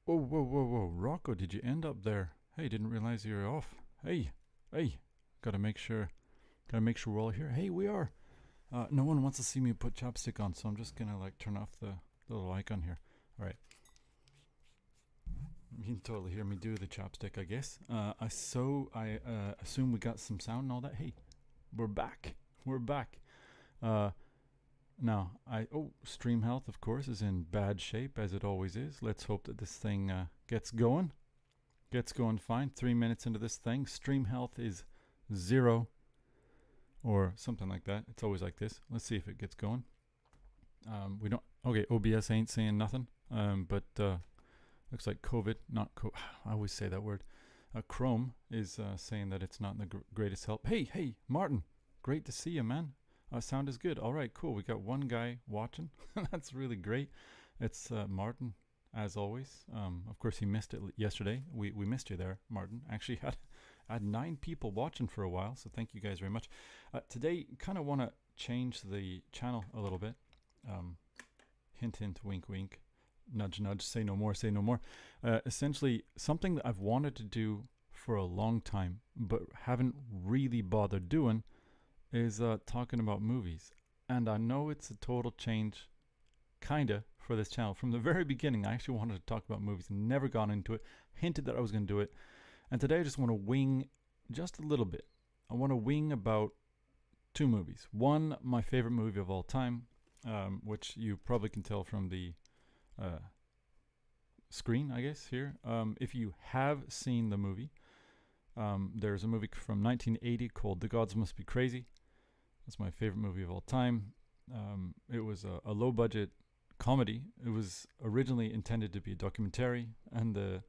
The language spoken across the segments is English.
Whoa, whoa, whoa, whoa. Rocco, did you end up there? Hey, didn't realize you were off. Hey, hey. Gotta make sure. Gotta make sure we're all here. Hey, we are. No one wants to see me put chapstick on, so I'm just gonna like turn off the little icon here. All right. You can totally hear me do the chapstick, I guess. I assume we got some sound and all that. Hey, we're back. We're back. Uh, Now, stream health, of course, is in bad shape as it always is. Let's hope that this thing gets going. Gets going fine. 3 minutes into this thing, stream health is 0 or something like that. It's always like this. Let's see if it gets going. We don't. Okay, OBS ain't saying nothing. But looks like COVID, not I always say that word. Chrome is saying that it's not in the greatest help. Hey, Martin, great to see you, man. Sound is good. All right, cool. We got one guy watching. That's really great. It's Martin, as always. Of course, he missed it yesterday. We missed you there, Martin. Actually, had 9 people watching for a while, so thank you guys very much. Today, kind of want to change the channel a little bit. Hint, hint, wink, wink. Nudge, nudge. Say no more. Say no more. Essentially, something that I've wanted to do for a long time, but haven't really bothered doing, is talking about movies. And I know it's a total change, kinda, for this channel. From the very beginning, I actually wanted to talk about movies and never gone into it. Hinted that I was going to do it. And today I just want to wing just a little bit. I want to wing about 2 movies. One, my favorite movie of all time, which you probably can tell from the screen, I guess, here. If you have seen the movie, there's a movie from 1980 called The Gods Must Be Crazy. That's my favorite movie of all time. It was a low-budget comedy. It was originally intended to be a documentary, and the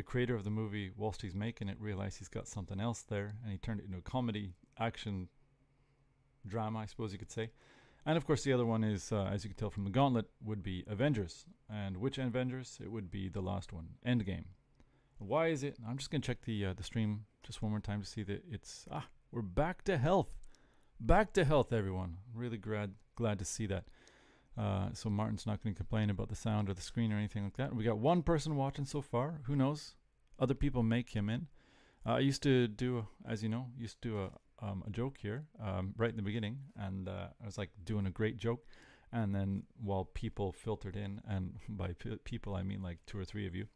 creator of the movie, whilst he's making it, realized he's got something else there, and he turned it into a comedy, action, drama, I suppose you could say. And of course, the other one is, as you can tell from the Gauntlet, would be Avengers. And which Avengers? It would be the last one, Endgame. Why is it? I'm just going to check the stream just one more time to see that it's... we're back to health. Back to health, everyone. Really glad to see that. So Martin's not going to complain about the sound or the screen or anything like that. We got 1 person watching so far. Who knows? Other people may come in. I used to do, as you know, a joke here right in the beginning, and I was like doing a great joke, and then while people filtered in, and by people I mean like 2 or 3 of you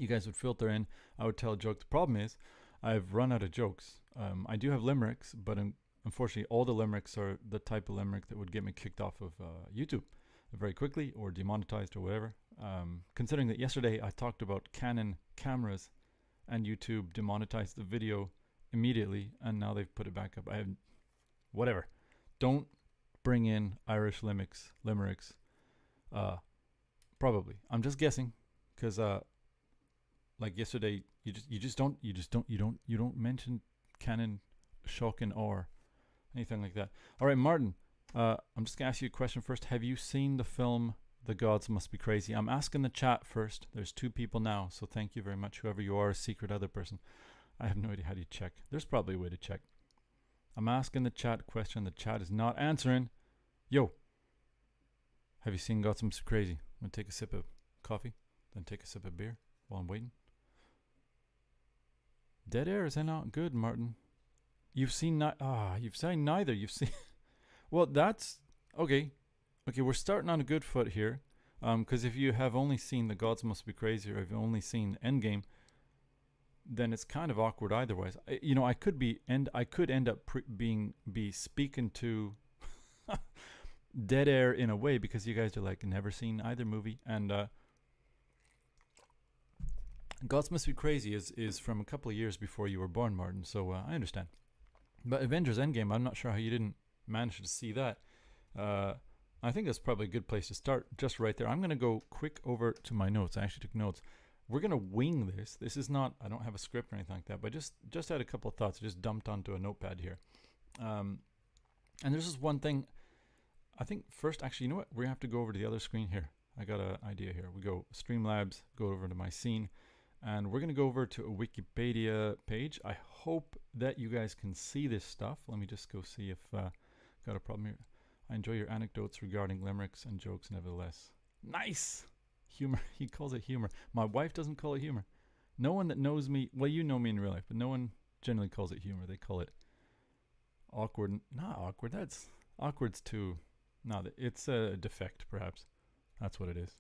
guys would filter in, I would tell a joke. The problem is I've run out of jokes. I do have limericks, but unfortunately all the limericks are the type of limerick that would get me kicked off of YouTube very quickly or demonetized or whatever. Considering that yesterday I talked about Canon cameras and YouTube demonetized the video immediately, and now they've put it back up. I have whatever. Don't bring in Irish limericks. Probably. I'm just guessing, because like yesterday, you don't mention Canon, Shock, or anything like that. All right, Martin. I'm just gonna ask you a question first. Have you seen the film The Gods Must Be Crazy? I'm asking the chat first. There's 2 people now, so thank you very much, whoever you are, a secret other person. I have no idea how do you check. There's probably a way to check. I'm asking the chat question. The chat is not answering. Yo, have you seen Gods Must Be Crazy? I'm gonna take a sip of coffee, then take a sip of beer while I'm waiting. Dead air, is that not good, Martin? You've seen you've seen neither. You've seen well, that's okay. Okay, we're starting on a good foot here. Because if you have only seen The Gods Must Be Crazy, or if you've only seen Endgame, then it's kind of awkward otherwise. I could end up speaking to dead air in a way, because you guys are like never seen either movie, and Gods Must Be Crazy is from a couple of years before you were born, Martin, so I understand. But Avengers Endgame, I'm not sure how you didn't manage to see that. I think that's probably a good place to start, just right there. I'm going to go quick over to my notes. I actually took notes. We're going to wing this. This is not, I don't have a script or anything like that, but just had a couple of thoughts. I just dumped onto a notepad here. And there's just one thing. I think first, actually, you know what? We're going to have to go over to the other screen here. I got an idea here. We go Streamlabs, go over to my scene, and we're going to go over to a Wikipedia page. I hope that you guys can see this stuff. Let me just go see if got a problem here. I enjoy your anecdotes regarding limericks and jokes nevertheless. Nice! Humor. He calls it humor. My wife doesn't call it humor. No one that knows me, well, you know me in real life, but no one generally calls it humor. They call it awkward. Not awkward. That's awkward's too. No, it's a defect, perhaps. That's what it is.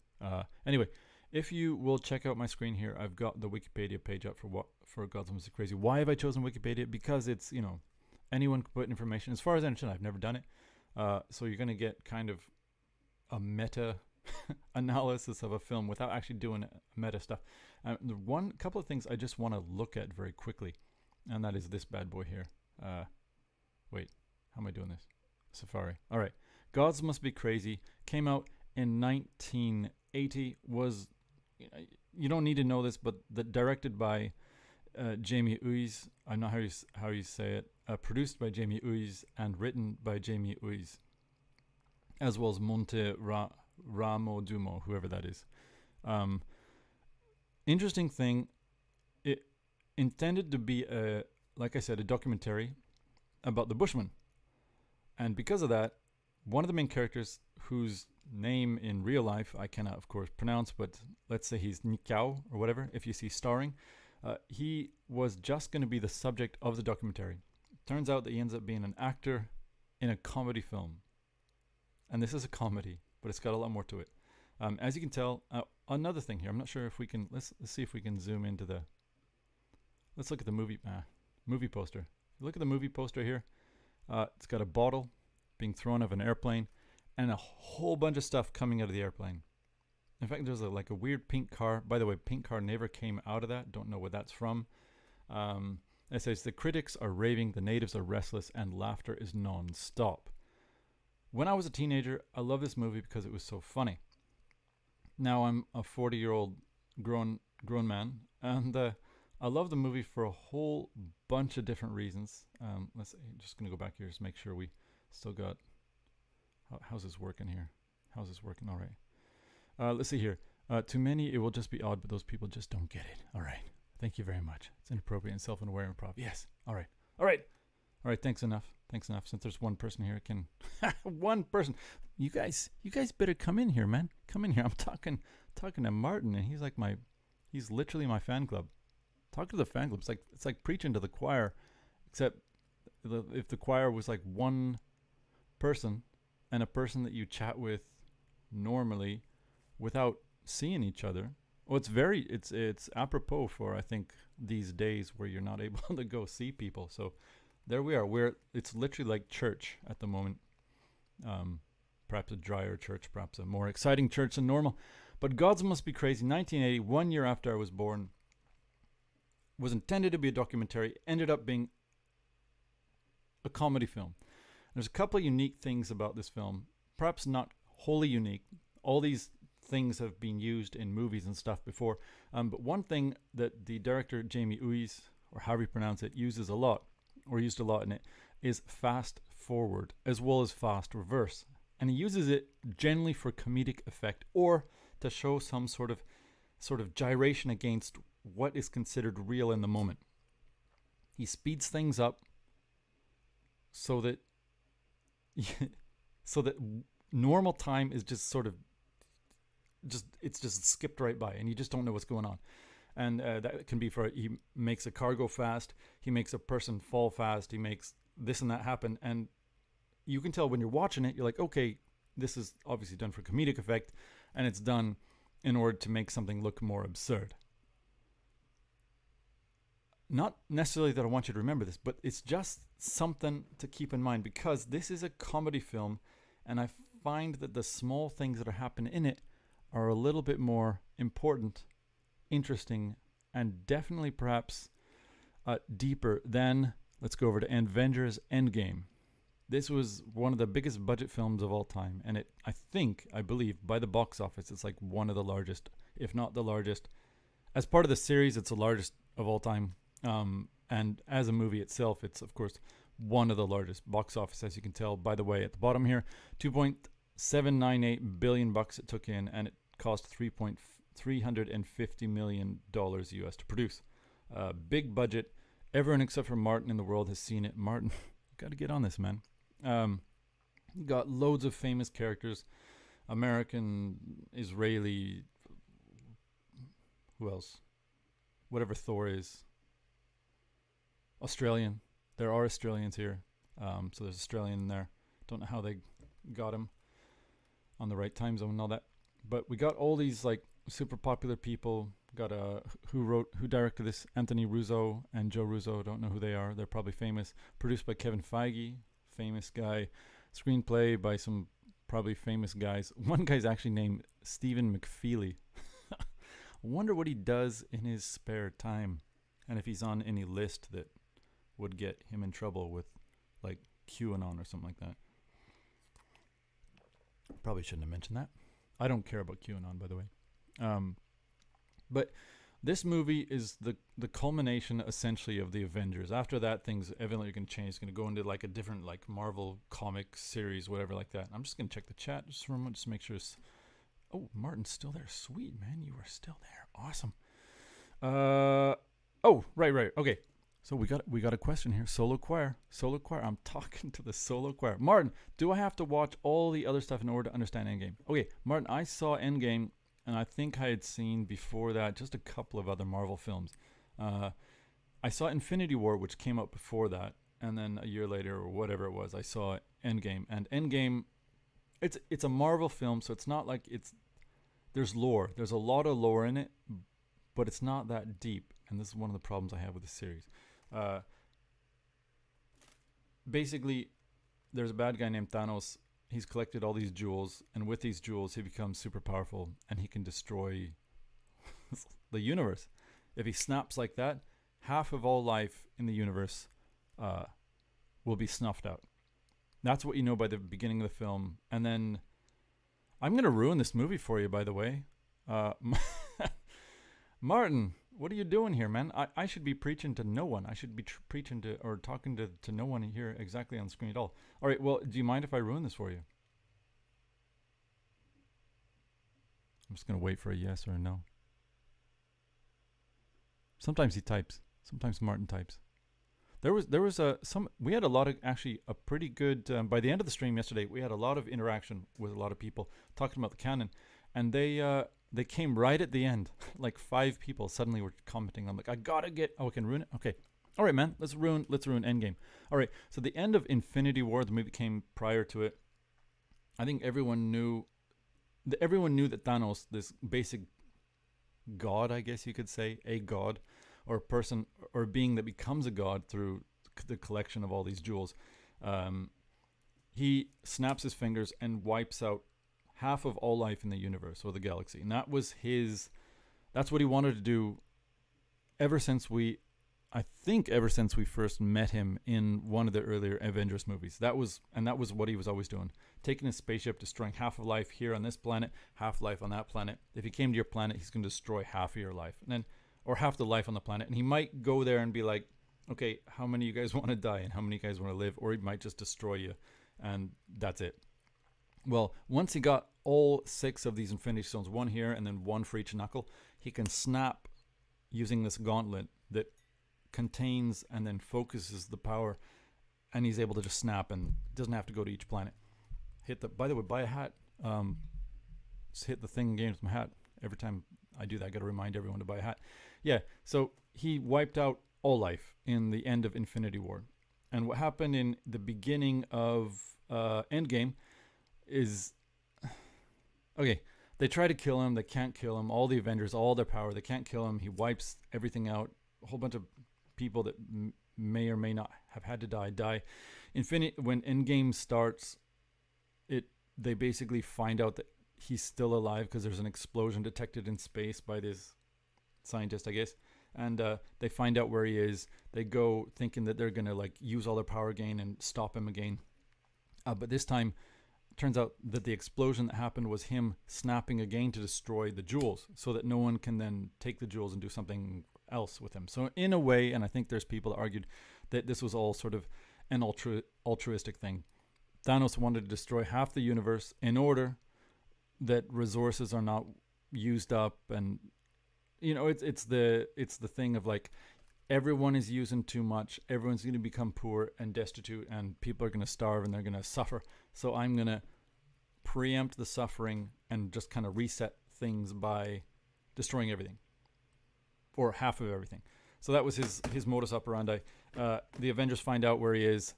Anyway, if you will check out my screen here, I've got the Wikipedia page up for Gauntlet Mr. Crazy. Why have I chosen Wikipedia? Because it's, anyone can put information. As far as I understand, I've never done it. So you're going to get kind of a meta analysis of a film without actually doing meta stuff. The couple of things I just want to look at very quickly, and that is this bad boy here. Wait, how am I doing this? Safari. All right. Gods Must Be Crazy came out in 1980. Was, you don't need to know this, but directed by Jamie Uys. I know how you say it. Produced by Jamie Uys and written by Jamie Uys, as well as Monte Ramo Dumo, whoever that is. Interesting thing, it intended to be like I said, a documentary about the Bushmen, and because of that, one of the main characters, whose name in real life I cannot, of course, pronounce, but let's say he's Nikao or whatever. If you see starring, he was just going to be the subject of the documentary. Turns out that he ends up being an actor in a comedy film, and this is a comedy, but it's got a lot more to it. As you can tell, another thing here. I'm not sure if we can. Let's see if we can zoom into the. Let's look at the movie poster. Look at the movie poster here. It's got a bottle being thrown out of an airplane, and a whole bunch of stuff coming out of the airplane. In fact, there's like a weird pink car. By the way, pink car never came out of that. Don't know where that's from. It says the critics are raving, the natives are restless, and laughter is non-stop. When I was a teenager, I loved this movie because it was so funny. Now I'm a 40-year-old grown man, and I love the movie for a whole bunch of different reasons. Let's see, just gonna go back here just make sure we still got. How's this working here? How's this working? All right. Let's see here. To many, it will just be odd, but those people just don't get it. All right. Thank you very much. It's inappropriate and self-unaware improv. Yes. All right. All right. All right. Thanks enough. Since there's one person here, one person. You guys better come in here, man. Come in here. I'm talking to Martin, and he's literally my fan club. Talk to the fan club. It's like preaching to the choir, except if the choir was like one person and a person that you chat with normally without seeing each other. Well, it's apropos for, I think, these days where you're not able to go see people. So there we are. It's literally like church at the moment. Perhaps a drier church, perhaps a more exciting church than normal. But Gods Must Be Crazy, 1980, 1 year after I was born, was intended to be a documentary, ended up being a comedy film. There's a couple of unique things about this film, perhaps not wholly unique. All these things have been used in movies and stuff before, but one thing that the director Jamie Uys, or however you pronounce it, used a lot in it, is fast forward as well as fast reverse. And he uses it generally for comedic effect or to show some sort of gyration against what is considered real in the moment. He speeds things up so that normal time is just it's just skipped right by, and you just don't know what's going on. And that can be he makes a car go fast, he makes a person fall fast, he makes this and that happen, and you can tell when you're watching it, you're like, okay, this is obviously done for comedic effect, and it's done in order to make something look more absurd. Not necessarily that I want you to remember this, but it's just something to keep in mind, because this is a comedy film, and I find that the small things that are happening in it are a little bit more important, interesting, and definitely perhaps deeper than, let's go over to Avengers Endgame. This was one of the biggest budget films of all time, and I believe by the box office, it's like one of the largest, if not the largest. As part of the series, it's the largest of all time. And as a movie itself, it's of course one of the largest box office, as you can tell by the way at the bottom here. $2.798 billion it took in, and it cost $350 million US to produce. Big budget. Everyone except for Martin in the world has seen it. Martin, got to get on this, man. Got loads of famous characters, American, Israeli, Who else? Whatever Thor is. Australian. There are Australians here. So there's Australian in there. Don't know how they got him on the right time zone and all that. But we got all these like super popular people. Got who directed this? Anthony Russo and Joe Russo. Don't know who they are. They're probably famous. Produced by Kevin Feige, famous guy. Screenplay by some probably famous guys. One guy's actually named Stephen McFeely. I wonder what he does in his spare time, and if he's on any list that would get him in trouble with like QAnon or something like that. Probably shouldn't have mentioned that. I don't care about QAnon, by the way. But this movie is the culmination essentially of the Avengers. After that, things evidently are going to change. It's going to go into like a different like Marvel comic series, whatever like that. I'm just going to check the chat just for a moment, just to make sure it's... Oh, Martin's still there. Sweet, man. You are still there. Awesome. Oh, right. Okay. So we got a question here. Solo choir. I'm talking to the solo choir. Martin, do I have to watch all the other stuff in order to understand Endgame? Okay, Martin, I saw Endgame, and I think I had seen before that just a couple of other Marvel films. I saw Infinity War, which came out before that, and then a year later or whatever it was, I saw Endgame. And Endgame, it's a Marvel film, so it's not like there's lore. There's a lot of lore in it, but it's not that deep. And this is one of the problems I have with the series. Basically, there's a bad guy named Thanos. He's collected all these jewels, and with these jewels, he becomes super powerful, and he can destroy the universe. If he snaps like that, half of all life in the universe will be snuffed out. That's what you know by the beginning of the film. And then, I'm going to ruin this movie for you, by the way. Martin, what are you doing here, man? I should be preaching to no one. I should be preaching to or talking to no one here exactly on screen at all. All right, well, do you mind if I ruin this for you? I'm just going to wait for a yes or a no. Sometimes he types. Sometimes Martin types. There was we had a lot of, actually a pretty good, by the end of the stream yesterday, we had a lot of interaction with a lot of people talking about the canon, and they came right at the end. Like 5 people suddenly were commenting. I'm like, I gotta get... Oh, I can ruin it? Okay. All right, man. Let's ruin Endgame. All right. So the end of Infinity War, the movie came prior to it. I think everyone knew that Thanos, this basic god, I guess you could say, a god, or a person, or a being that becomes a god through the collection of all these jewels, he snaps his fingers and wipes out half of all life in the universe or the galaxy. And that's what he wanted to do ever since we first met him in one of the earlier Avengers movies. That was what he was always doing. Taking his spaceship, destroying half of life here on this planet, half life on that planet. If he came to your planet, he's going to destroy half of your life. Or half the life on the planet. And he might go there and be like, okay, how many of you guys want to die and how many of you guys want to live? Or he might just destroy you. And that's it. Well, once he got all 6 of these Infinity Stones, 1 here and then 1 for each knuckle, he can snap using this gauntlet that contains and then focuses the power, and he's able to just snap and doesn't have to go to each planet. By the way, buy a hat. Just hit the thing in games with my hat. Every time I do that, I got to remind everyone to buy a hat. Yeah, so he wiped out all life in the end of Infinity War. And what happened in the beginning of Endgame is... Okay, they try to kill him. They can't kill him. All the Avengers, all their power, they can't kill him. He wipes everything out. A whole bunch of people that may or may not have had to die. When Endgame starts, they basically find out that he's still alive because there's an explosion detected in space by this scientist, I guess. And they find out where he is. They go thinking that they're going to like use all their power again and stop him again. But this time, turns out that the explosion that happened was him snapping again to destroy the jewels so that no one can then take the jewels and do something else with them. So in a way, and I think there's people that argued that this was all sort of an altruistic thing. Thanos wanted to destroy half the universe in order that resources are not used up, and it's the thing of like everyone is using too much, everyone's going to become poor and destitute, and people are going to starve and they're going to suffer. So I'm going to preempt the suffering and just kind of reset things by destroying everything. or half of everything. So that was his modus operandi. The Avengers find out where he is.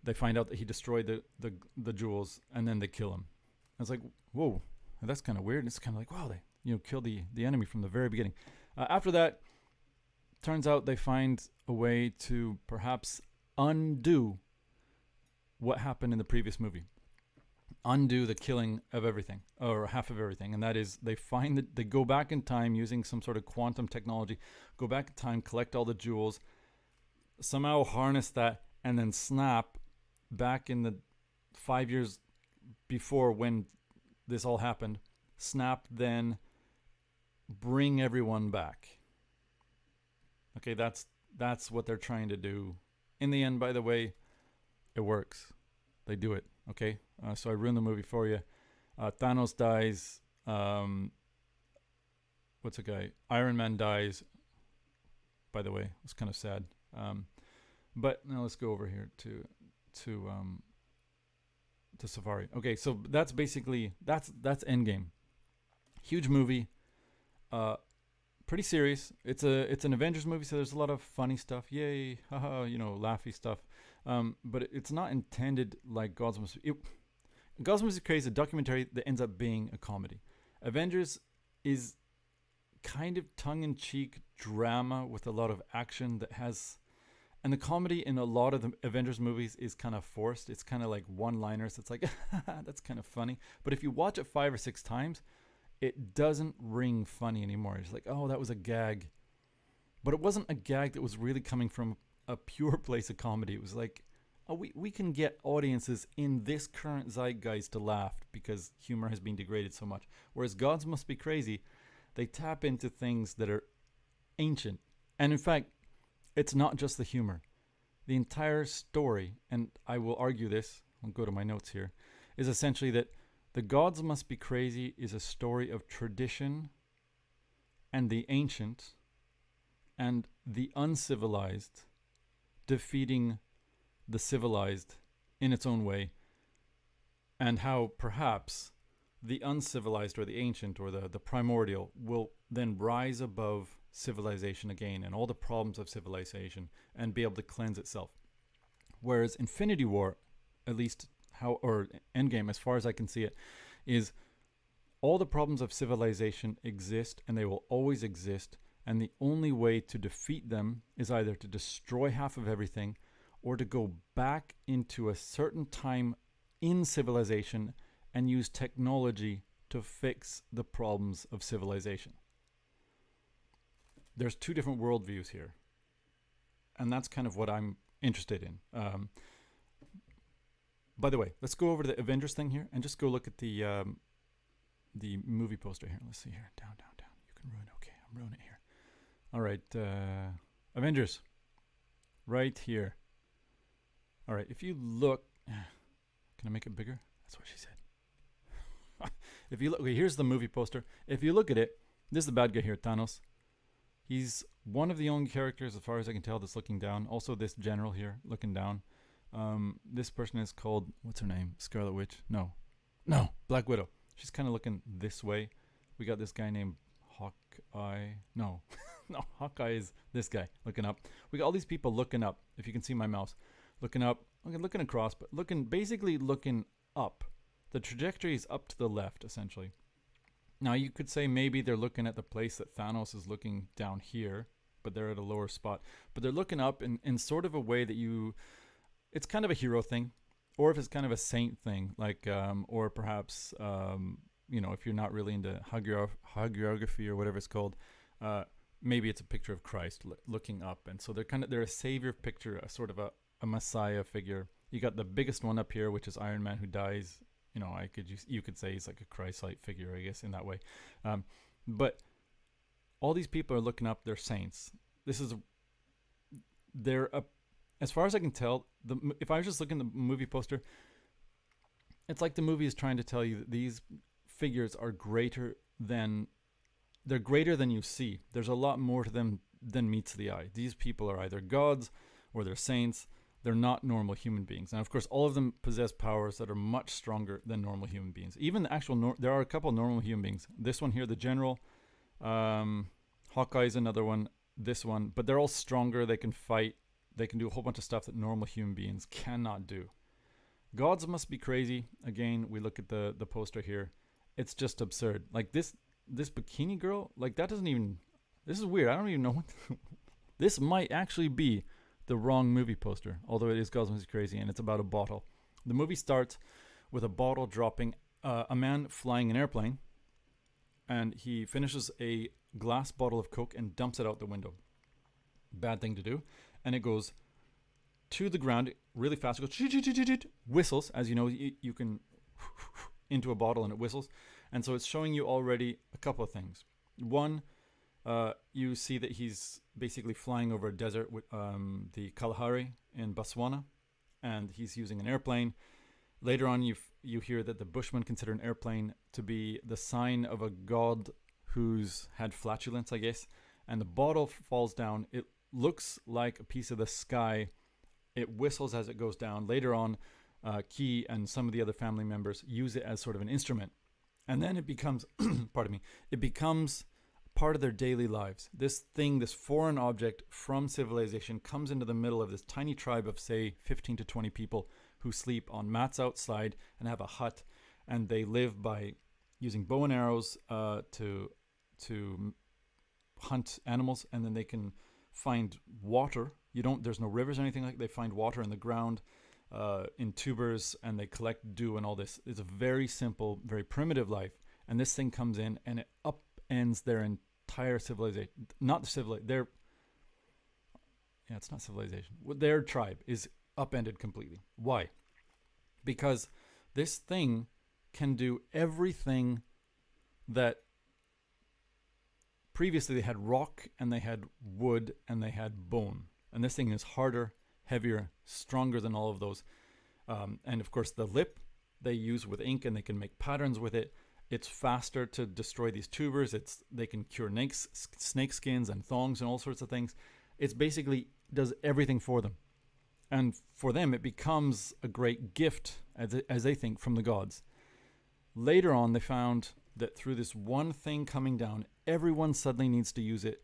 They find out that he destroyed the jewels, and then they kill him. I was like, whoa, that's kind of weird. It's kind of like, wow, they killed the enemy from the very beginning. After that, turns out they find a way to perhaps undo what happened in the previous movie. Undo the killing of everything, or half of everything. And that is, they find that they go back in time using some sort of quantum technology, go back in time, collect all the jewels, somehow harness that, and then snap back in the 5 years before when this all happened. Snap, then bring everyone back. Okay, that's what they're trying to do. In the end, by the way, it works. They do it. Okay, so I ruined the movie for you. Thanos dies. What's a guy? Iron Man dies. By the way, it's kind of sad. But now let's go over here to Safari. Okay, so that's basically that's Endgame. Huge movie. Pretty serious. It's an Avengers movie, so there's a lot of funny stuff. Yay, haha, laughy stuff. But it's not intended like Gods Must Be Crazy, a documentary that ends up being a comedy. Avengers is kind of tongue-in-cheek drama with a lot of action that has, and the comedy in a lot of the Avengers movies is kind of forced. It's kind of like one-liners. It's like, that's kind of funny. But if you watch it 5 or 6 times, it doesn't ring funny anymore. It's like, oh, that was a gag. But it wasn't a gag that was really coming from a pure place of comedy. It was like, oh, we can get audiences in this current zeitgeist to laugh because humor has been degraded so much. Whereas Gods Must Be Crazy, they tap into things that are ancient. And in fact, it's not just the humor. The entire story, and I will argue this, I'll go to my notes here, is essentially that The Gods Must Be Crazy is a story of tradition and the ancient and the uncivilized defeating the civilized in its own way, and how perhaps the uncivilized or the ancient or the primordial will then rise above civilization again and all the problems of civilization and be able to cleanse itself. Whereas Infinity War, at least or Endgame, as far as I can see it, is all the problems of civilization exist and they will always exist, and the only way to defeat them is either to destroy half of everything or to go back into a certain time in civilization and use technology to fix the problems of civilization. There's 2 different worldviews here, and that's kind of what I'm interested in. By the way, let's go over to the Avengers thing here and just go look at the movie poster here. Let's see here. Down. You can ruin it. Okay, I'm ruining it here. All right, Avengers. Right here. All right, if you look... Can I make it bigger? That's what she said. If you look... Okay, here's the movie poster. If you look at it, this is the bad guy here, Thanos. He's one of the only characters, as far as I can tell, that's looking down. Also, this general here, looking down. This person is called, what's her name? Scarlet Witch? No, Black Widow. She's kind of looking this way. We got this guy named Hawkeye. No, Hawkeye is this guy looking up. We got all these people looking up. If you can see my mouse, looking up, looking across, but basically looking up. The trajectory is up to the left, essentially. Now, you could say maybe they're looking at the place that Thanos is looking down here, but they're at a lower spot. But they're looking up in sort of a way that it's kind of a hero thing, or if it's kind of a saint thing, like, or perhaps, if you're not really into hagiography or whatever it's called, maybe it's a picture of Christ looking up. And so they're a savior picture, a sort of a messiah figure. You got the biggest one up here, which is Iron Man, who dies. You could say he's like a Christ-like figure, I guess, in that way. But all these people are looking up. They're saints. As far as I can tell, if I was just looking at the movie poster, it's like the movie is trying to tell you that these figures are greater than you see. There's a lot more to them than meets the eye. These people are either gods or they're saints. They're not normal human beings. And of course, all of them possess powers that are much stronger than normal human beings. Even the actual, there are a couple of normal human beings. This one here, the general, Hawkeye is another one. this one, but they're all stronger. They can fight. They can do a whole bunch of stuff that normal human beings cannot do. Gods must be crazy. Again, we look at the poster here. It's just absurd. Like this bikini girl, like that doesn't even. This is weird. I don't even know what. This might actually be the wrong movie poster, although it is Gods Must Be Crazy, and it's about a bottle. The movie starts with a bottle dropping, a man flying an airplane, and he finishes a glass bottle of Coke and dumps it out the window. Bad thing to do. And it goes to the ground really fast. It goes, whistles, as you know, you can into a bottle and it whistles. And so it's showing you already a couple of things. One, you see that he's basically flying over a desert with the Kalahari in Botswana, and he's using an airplane. Later on, you hear that the Bushmen consider an airplane to be the sign of a god who's had flatulence, I guess. And the bottle falls down. It looks like a piece of the sky. It whistles as it goes down. Later on, Key and some of the other family members use it as sort of an instrument. And then it becomes, pardon me, it becomes part of their daily lives. This thing, this foreign object from civilization comes into the middle of this tiny tribe of, say, 15 to 20 people who sleep on mats outside and have a hut. And they live by using bow and arrows to hunt animals, and then they can find water. There's no rivers or anything like that. They find water in the ground, in tubers, and they collect dew and all this. It's a very simple, very primitive life. And this thing comes in and it upends their entire civilization. Not the civilization. It's not civilization. Their tribe is upended completely. Why? Because this thing can do everything that previously they had rock and they had wood and they had bone. And this thing is harder, heavier, stronger than all of those. And of course the lip they use with ink, and they can make patterns with it. It's faster to destroy these tubers. They can cure snake skins and thongs and all sorts of things. It's basically does everything for them. And for them, it becomes a great gift, as they think, from the gods. Later on, they found that through this one thing coming down, everyone suddenly needs to use it,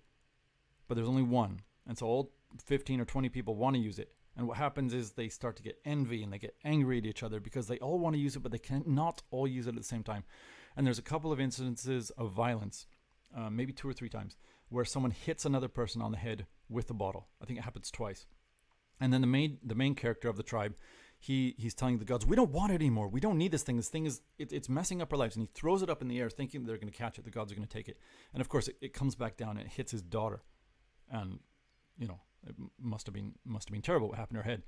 but there's only one. And so all 15 or 20 people want to use it. And what happens is they start to get envy and they get angry at each other because they all want to use it, but they cannot all use it at the same time. And there's a couple of instances of violence, maybe 2 or 3 times, where someone hits another person on the head with a bottle. I think it happens twice. And then the main character of the tribe, he's telling the gods, we don't want it anymore. We don't need this thing. This thing it's messing up our lives. And he throws it up in the air thinking they're going to catch it. The gods are going to take it. And of course it comes back down and it hits his daughter. And, it must have been terrible what happened to her head.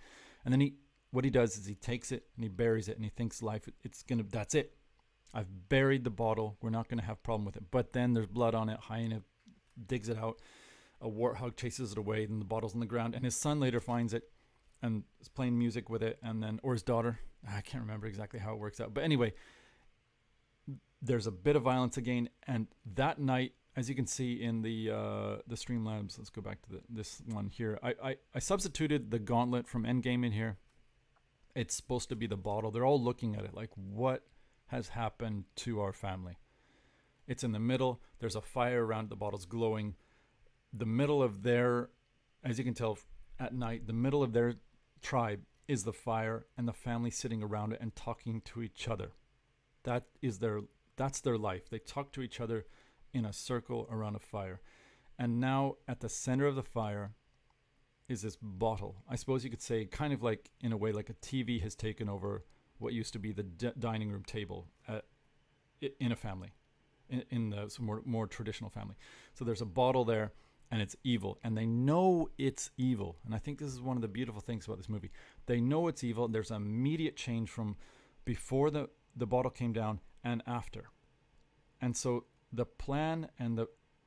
And then what he does is he takes it and he buries it and he thinks that's it. I've buried the bottle. We're not going to have a problem with it. But then there's blood on it. Hyena digs it out. A warthog chases it away. Then the bottle's on the ground. And his son later finds it and is playing music with it. And then, or his daughter. I can't remember exactly how it works out. But anyway, there's a bit of violence again. And that night, as you can see in the Streamlabs, let's go back to this one here. I substituted the Gauntlet from Endgame in here. It's supposed to be the bottle. They're all looking at it like, what has happened to our family? It's in the middle. There's a fire around. The bottle's glowing. The middle of their, as you can tell at night, the middle of their tribe is the fire, and the family sitting around it and talking to each other. That's their life. They talk to each other in a circle around a fire. And now at the center of the fire is this bottle. I suppose you could say kind of like, in a way, like a TV has taken over what used to be the dining room table in a family, in the more traditional family. So there's a bottle there, and it's evil, and they know it's evil. And I think this is one of the beautiful things about this movie. They know it's evil. There's an immediate change from before the bottle came down and after. And so the plan and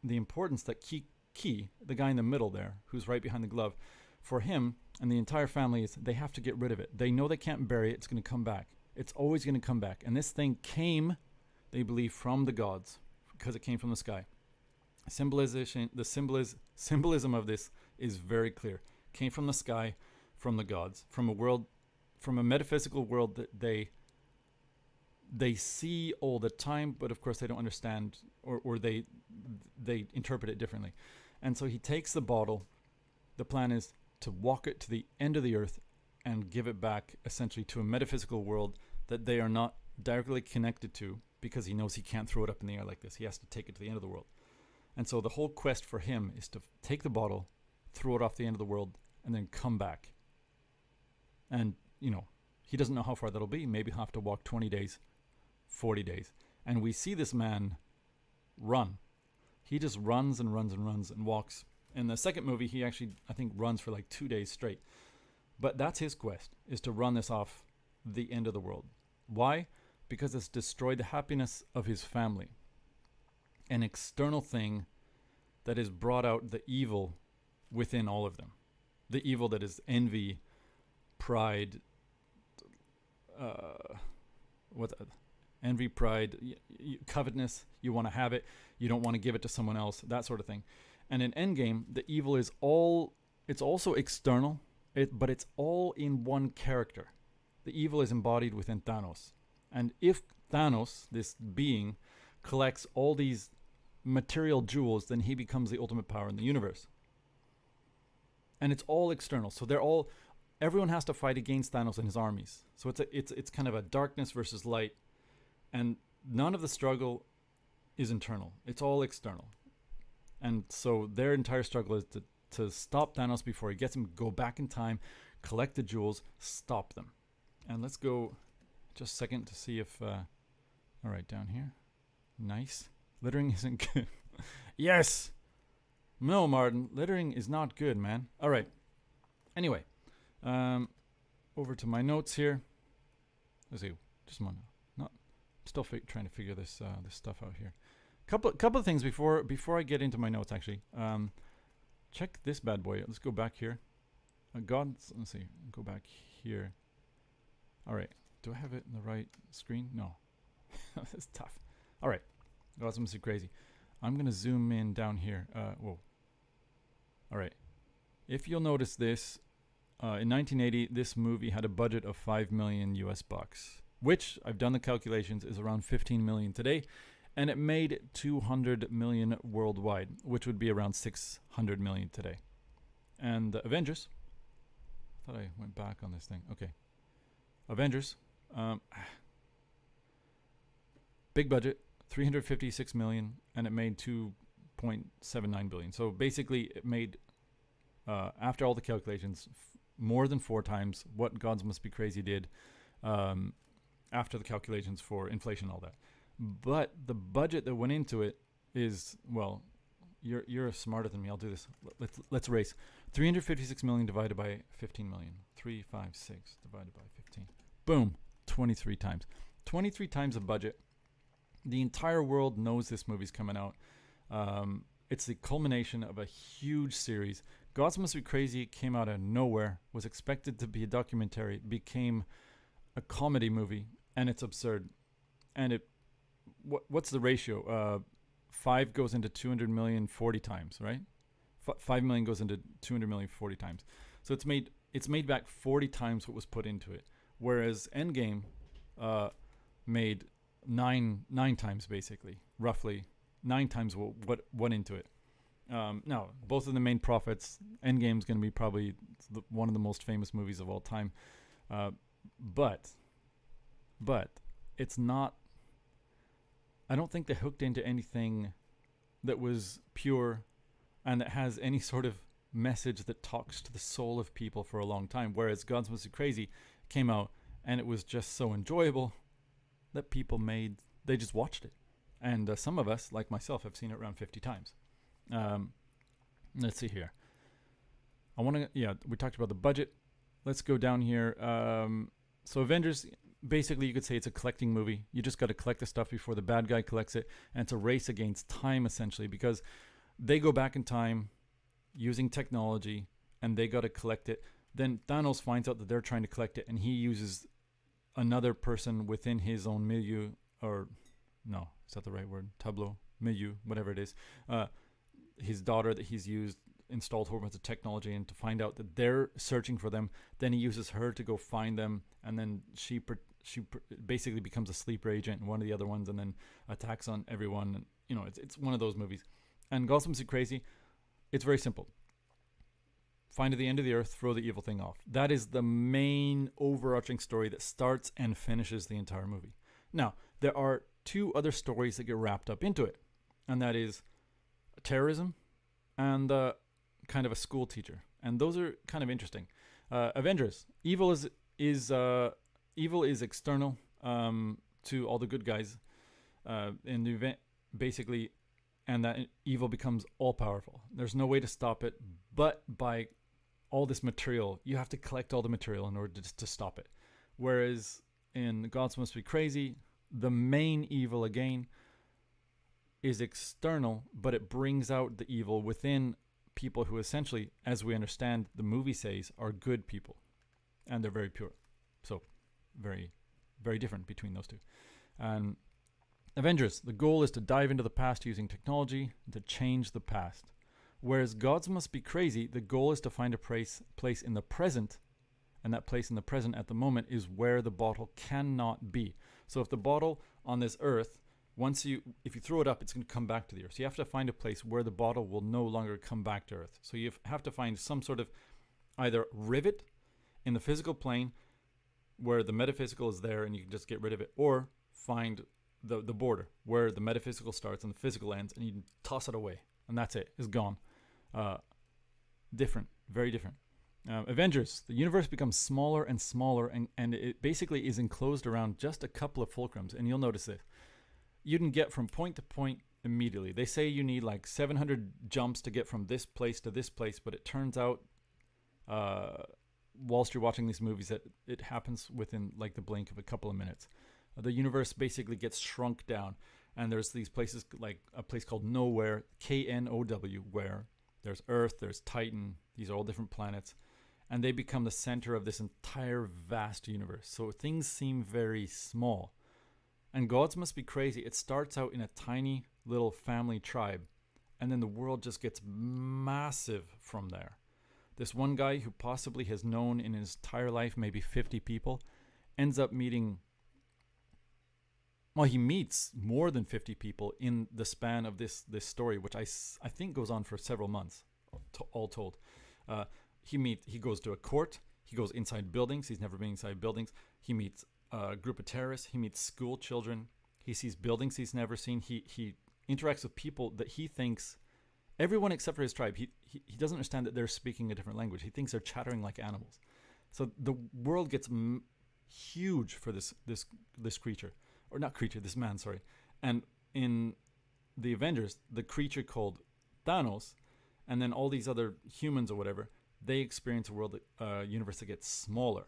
the importance that Key, the guy in the middle there, who's right behind the glove, for him and the entire family is they have to get rid of it. They know they can't bury it. It's going to come back. It's always going to come back. And this thing came, they believe, from the gods because it came from the sky. The symbolism of this is very clear. It came from the sky, from the gods, from a metaphysical world that they see all the time, but of course they don't understand, or they interpret it differently. And so he takes the bottle. The plan is to walk it to the end of the earth and give it back essentially to a metaphysical world that they are not directly connected to, because he knows he can't throw it up in the air like this. He has to take it to the end of the world. And so the whole quest for him is to take the bottle, throw it off the end of the world, and then come back. And, he doesn't know how far that'll be. Maybe he'll have to walk 20 days, 40 days. And we see this man run. He just runs and runs and runs and walks. In the second movie, he actually, I think, runs for like 2 days straight. But that's his quest, is to run this off the end of the world. Why? Because it's destroyed the happiness of his family. An external thing that has brought out the evil within all of them. The evil that is envy, pride, envy, pride, covetousness. You want to have it. You don't want to give it to someone else. That sort of thing. And in Endgame, the evil is it's also external, but it's all in one character. The evil is embodied within Thanos. And if Thanos, this being, collects all these material jewels, then he becomes the ultimate power in the universe. And it's all external. So everyone has to fight against Thanos and his armies. So it's kind of a darkness versus light. And none of the struggle is internal. It's all external. And so their entire struggle is to stop Thanos before he gets him, go back in time, collect the jewels, stop them. And let's go just a second to see if... all right, down here. Nice. Littering isn't good. Yes! No, Martin. Littering is not good, man. All right. Anyway. Over to my notes here. Let's see. Just one. Still trying to figure this stuff out here. Couple of things before I get into my notes, actually. Check this bad boy. Let's go back here. Let's see. Go back here. All right. Do I have it in the right screen? No. That's tough. All right. God's Mr. Crazy. I'm going to zoom in down here. Whoa. All right. If you'll notice this, in 1980, this movie had a budget of $5 million US bucks, which I've done the calculations is around 15 million today, and it made 200 million worldwide, which would be around 600 million today. And the Avengers, I thought I went back on this thing. Okay. Avengers, big budget, 356 million, and it made 2.79 billion. So basically it made, after all the calculations, more than 4 times what Gods Must Be Crazy did, after the calculations for inflation and all that. But the budget that went into it is, well, you're smarter than me. I'll do this. Let's race. 356 million divided by 15 million. 356 divided by 15. Boom. 23 times. 23 times the budget. The entire world knows this movie's coming out. It's the culmination of a huge series. Gods Must Be Crazy came out of nowhere, was expected to be a documentary, became a comedy movie, and it's absurd. And what's the ratio? 5 goes into 200 million 40 times, right? 5 million goes into 200 million 40 times. So it's made back 40 times what was put into it. Whereas Endgame made nine times, basically, roughly 9 times what went into it. Now, both of the main prophets, Endgame's going to be probably one of the most famous movies of all time. But it's not, I don't think they hooked into anything that was pure and that has any sort of message that talks to the soul of people for a long time. Whereas Gods Must Be Crazy came out and it was just so enjoyable that they just watched it. And some of us, like myself, have seen it around 50 times. Let's see here. We talked about the budget. Let's go down here. So Avengers, basically you could say it's a collecting movie. You just got to collect the stuff before the bad guy collects it. And it's a race against time, essentially, because they go back in time using technology and they got to collect it. Then Thanos finds out that they're trying to collect it, and he uses another person within his own milieu, or no, is that the right word? Tableau, milieu, whatever it is. His daughter that he's used installed a whole bunch of technology and to find out that they're searching for them. Then he uses her to go find them, and then she basically becomes a sleeper agent in one of the other ones, and then attacks on everyone. And, it's one of those movies. And Gods Must Be Crazy, It's very simple. Find at the end of the earth, throw the evil thing off. That is the main overarching story that starts and finishes the entire movie. Now, there are two other stories that get wrapped up into it, and that is terrorism and kind of a school teacher. And those are kind of interesting. Avengers, evil is external to all the good guys in the event, basically, and that evil becomes all powerful. There's no way to stop it but by all this material. You have to collect all the material in order to stop it. Whereas in Gods Must Be Crazy, the main evil again is external, but it brings out the evil within people who essentially, as we understand the movie says, are good people, and they're very pure. So very, very different between those two. And Avengers, the goal is to dive into the past using technology to change the past. Whereas Gods Must Be Crazy, the goal is to find a place in the present, and that place in the present at the moment is where the bottle cannot be. So if the bottle on this earth, if you throw it up, it's going to come back to the earth. So you have to find a place where the bottle will no longer come back to earth. So you have to find some sort of either rivet in the physical plane where the metaphysical is there and you can just get rid of it, or find the border where the metaphysical starts and the physical ends, and you can toss it away, and that's it. It's gone. Different, very different. Avengers, the universe becomes smaller and smaller, and it basically is enclosed around just a couple of fulcrums. And you'll notice this. You can get from point to point immediately. They say you need like 700 jumps to get from this place to this place, but it turns out whilst you're watching these movies that it happens within like the blink of a couple of minutes. The universe basically gets shrunk down, and there's these places like a place called Nowhere, K-N-O-W, where there's Earth, there's Titan. These are all different planets, and they become the center of this entire vast universe. So things seem very small. And Gods Must Be Crazy, it starts out in a tiny little family tribe, and then the world just gets massive from there. This one guy who possibly has known in his entire life maybe 50 people ends up meeting, well, he meets more than 50 people in the span of this story, which I think goes on for several months, all told. He goes to a court, he goes inside buildings, he's never been inside buildings, he meets a group of terrorists, he meets school children, he sees buildings he's never seen, he interacts with people that he thinks, everyone except for his tribe, he doesn't understand that they're speaking a different language. He thinks they're chattering like animals. So the world gets huge for this creature. Or not creature, this man, sorry. And in the Avengers, the creature called Thanos, and then all these other humans or whatever, they experience a world, universe that gets smaller.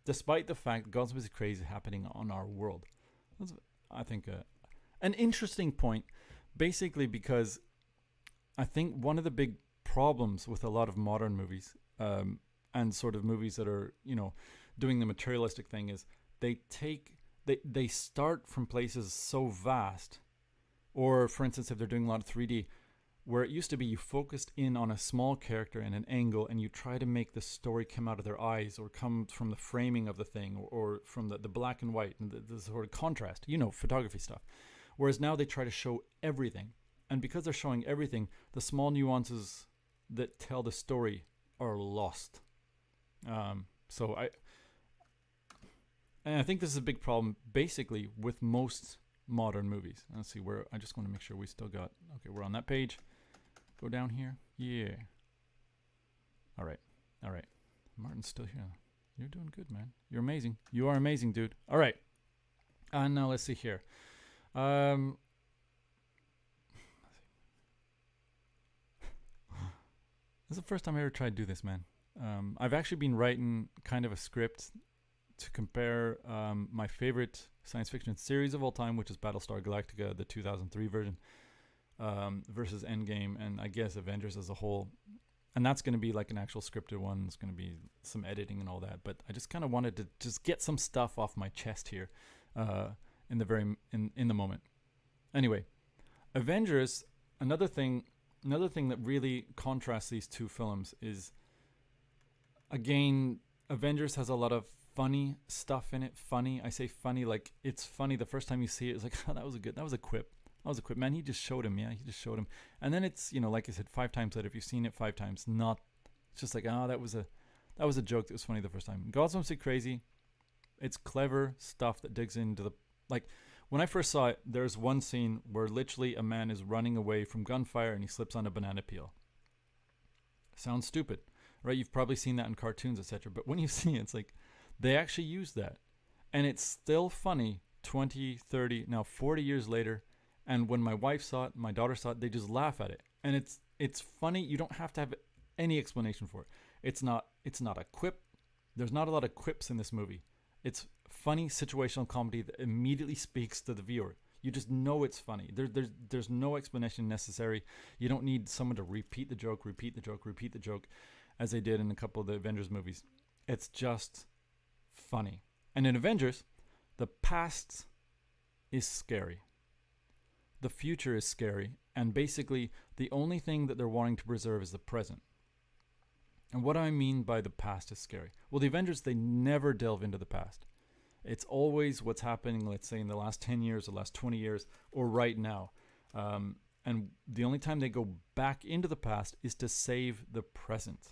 Despite the fact Gods Must Be Crazy happening on our world. That's, I think, an interesting point, basically because I think one of the big problems with a lot of modern movies, and sort of movies that are, doing the materialistic thing is they start from places so vast, or for instance, if they're doing a lot of 3D, where it used to be you focused in on a small character and an angle, and you try to make the story come out of their eyes, or come from the framing of the thing, or from the black and white, and the sort of contrast, photography stuff. Whereas now they try to show everything. And because they're showing everything, the small nuances that tell the story are lost. And I think this is a big problem, basically, with most modern movies. Let's see, I just want to make sure we still got, okay, we're on that page. Go down here. Yeah. All right. Martin's still here. You're doing good, man. You're amazing. You are amazing, dude. All right. And now let's see here. This is the first time I ever tried to do this, man. I've actually been writing kind of a script to compare my favorite science fiction series of all time, which is Battlestar Galactica, the 2003 version, versus Endgame, and I guess Avengers as a whole. And that's going to be like an actual scripted one. It's going to be some editing and all that. But I just kind of wanted to just get some stuff off my chest here in the moment. Anyway, Avengers, another thing that really contrasts these two films is, again, Avengers has a lot of funny stuff in it. Funny, I say funny like it's funny the first time you see it. It's like, oh, that was a quip. was a quip, man. He just showed him. Yeah, he just showed him. And then it's, like I said, 5 times later, if you've seen it 5 times, it's just like, that was a joke that was funny the first time. Gods Must Be Crazy. It's clever stuff that digs into when I first saw it, there's one scene where literally a man is running away from gunfire and he slips on a banana peel. Sounds stupid, right? You've probably seen that in cartoons, etc. But when you see it, it's like they actually use that. And it's still funny 20, 30, now 40 years later. And when my wife saw it, my daughter saw it, they just laugh at it. And it's funny. You don't have to have any explanation for it. It's not a quip. There's not a lot of quips in this movie. It's funny situational comedy that immediately speaks to the viewer. You just know it's funny. There's no explanation necessary. You don't need someone to repeat the joke, as they did in a couple of the Avengers movies. It's just funny. And in Avengers, the past is scary. The future is scary. And basically, the only thing that they're wanting to preserve is the present. And what do I mean by the past is scary? Well, the Avengers, they never delve into the past. It's always what's happening, let's say, in the last 10 years, the last 20 years, or right now. And the only time they go back into the past is to save the present.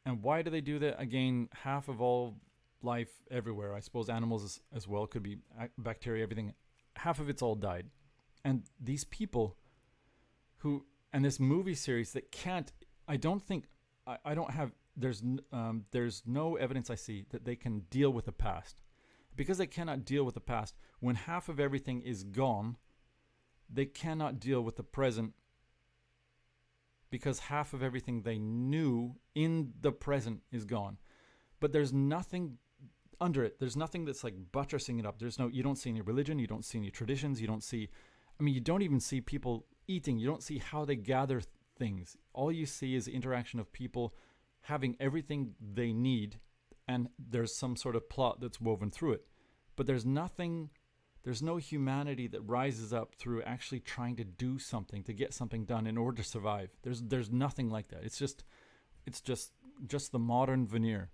And why do they do that? Again, half of all life everywhere, I suppose animals as well, could be bacteria, everything. Half of it's all died. And these people and this movie series that can't, I don't think, I don't have, there's no evidence I see that they can deal with the past. Because they cannot deal with the past, when half of everything is gone, they cannot deal with the present because half of everything they knew in the present is gone. But there's nothing under it. There's nothing that's like buttressing it up. You don't see any religion, you don't see any traditions, you don't even see people eating, you don't see how they gather things. All you see is the interaction of people having everything they need, and there's some sort of plot that's woven through it. But there's no humanity that rises up through actually trying to do something, to get something done in order to survive. There's nothing like that. It's just the modern veneer.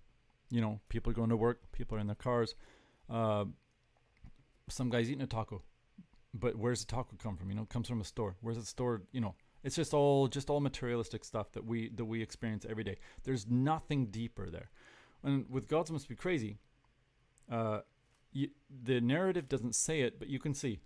People are going to work, people are in their cars. Some guy's eating a taco. But where's the taco come from? It comes from a store. Where's the store? It's just all materialistic stuff that we experience every day. There's nothing deeper there. And with Gods Must Be Crazy, the narrative doesn't say it, but you can see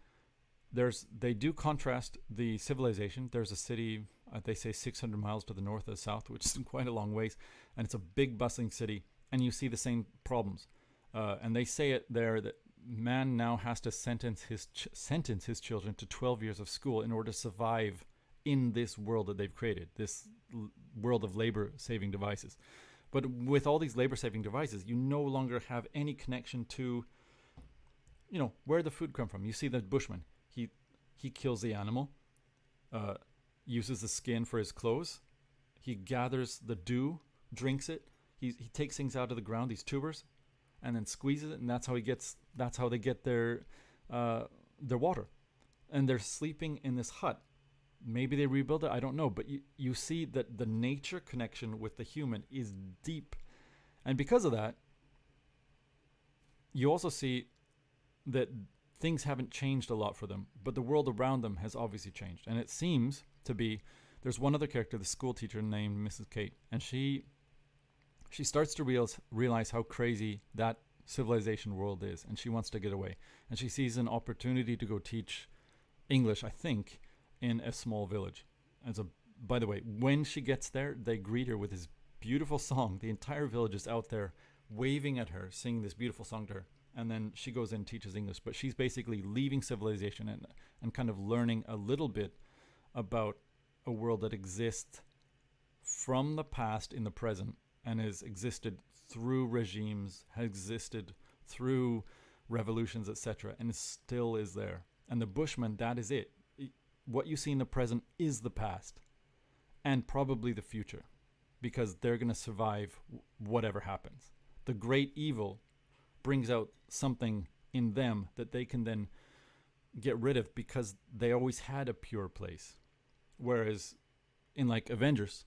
they do contrast the civilization. There's a city, they say 600 miles to the north or south, which is quite a long ways, and it's a big bustling city, and you see the same problems. And they say it there that man now has to sentence his children to 12 years of school in order to survive in this world that they've created, this world of labor-saving devices. But with all these labor-saving devices, you no longer have any connection to, where the food come from. You see the bushman. He kills the animal, uses the skin for his clothes. He gathers the dew, drinks it. He takes things out of the ground, these tubers, and then squeezes it, and that's how they get their water. And they're sleeping in this hut. Maybe they rebuild it, I don't know. But you see that the nature connection with the human is deep. And because of that, you also see that things haven't changed a lot for them. But the world around them has obviously changed. And it seems to be, there's one other character, the school teacher named Mrs. Kate. And she starts to realize how crazy that civilization world is. And she wants to get away. And she sees an opportunity to go teach English, I think, in a small village. By the way, when she gets there, they greet her with this beautiful song. The entire village is out there waving at her, singing this beautiful song to her. And then she goes in and teaches English. But she's basically leaving civilization and kind of learning a little bit about a world that exists from the past in the present and has existed through regimes, has existed through revolutions, etc., and it still is there. And the Bushmen, that is it. What you see in the present is the past and probably the future, because they're going to survive whatever happens. The great evil brings out something in them that they can then get rid of because they always had a pure place. Whereas in like Avengers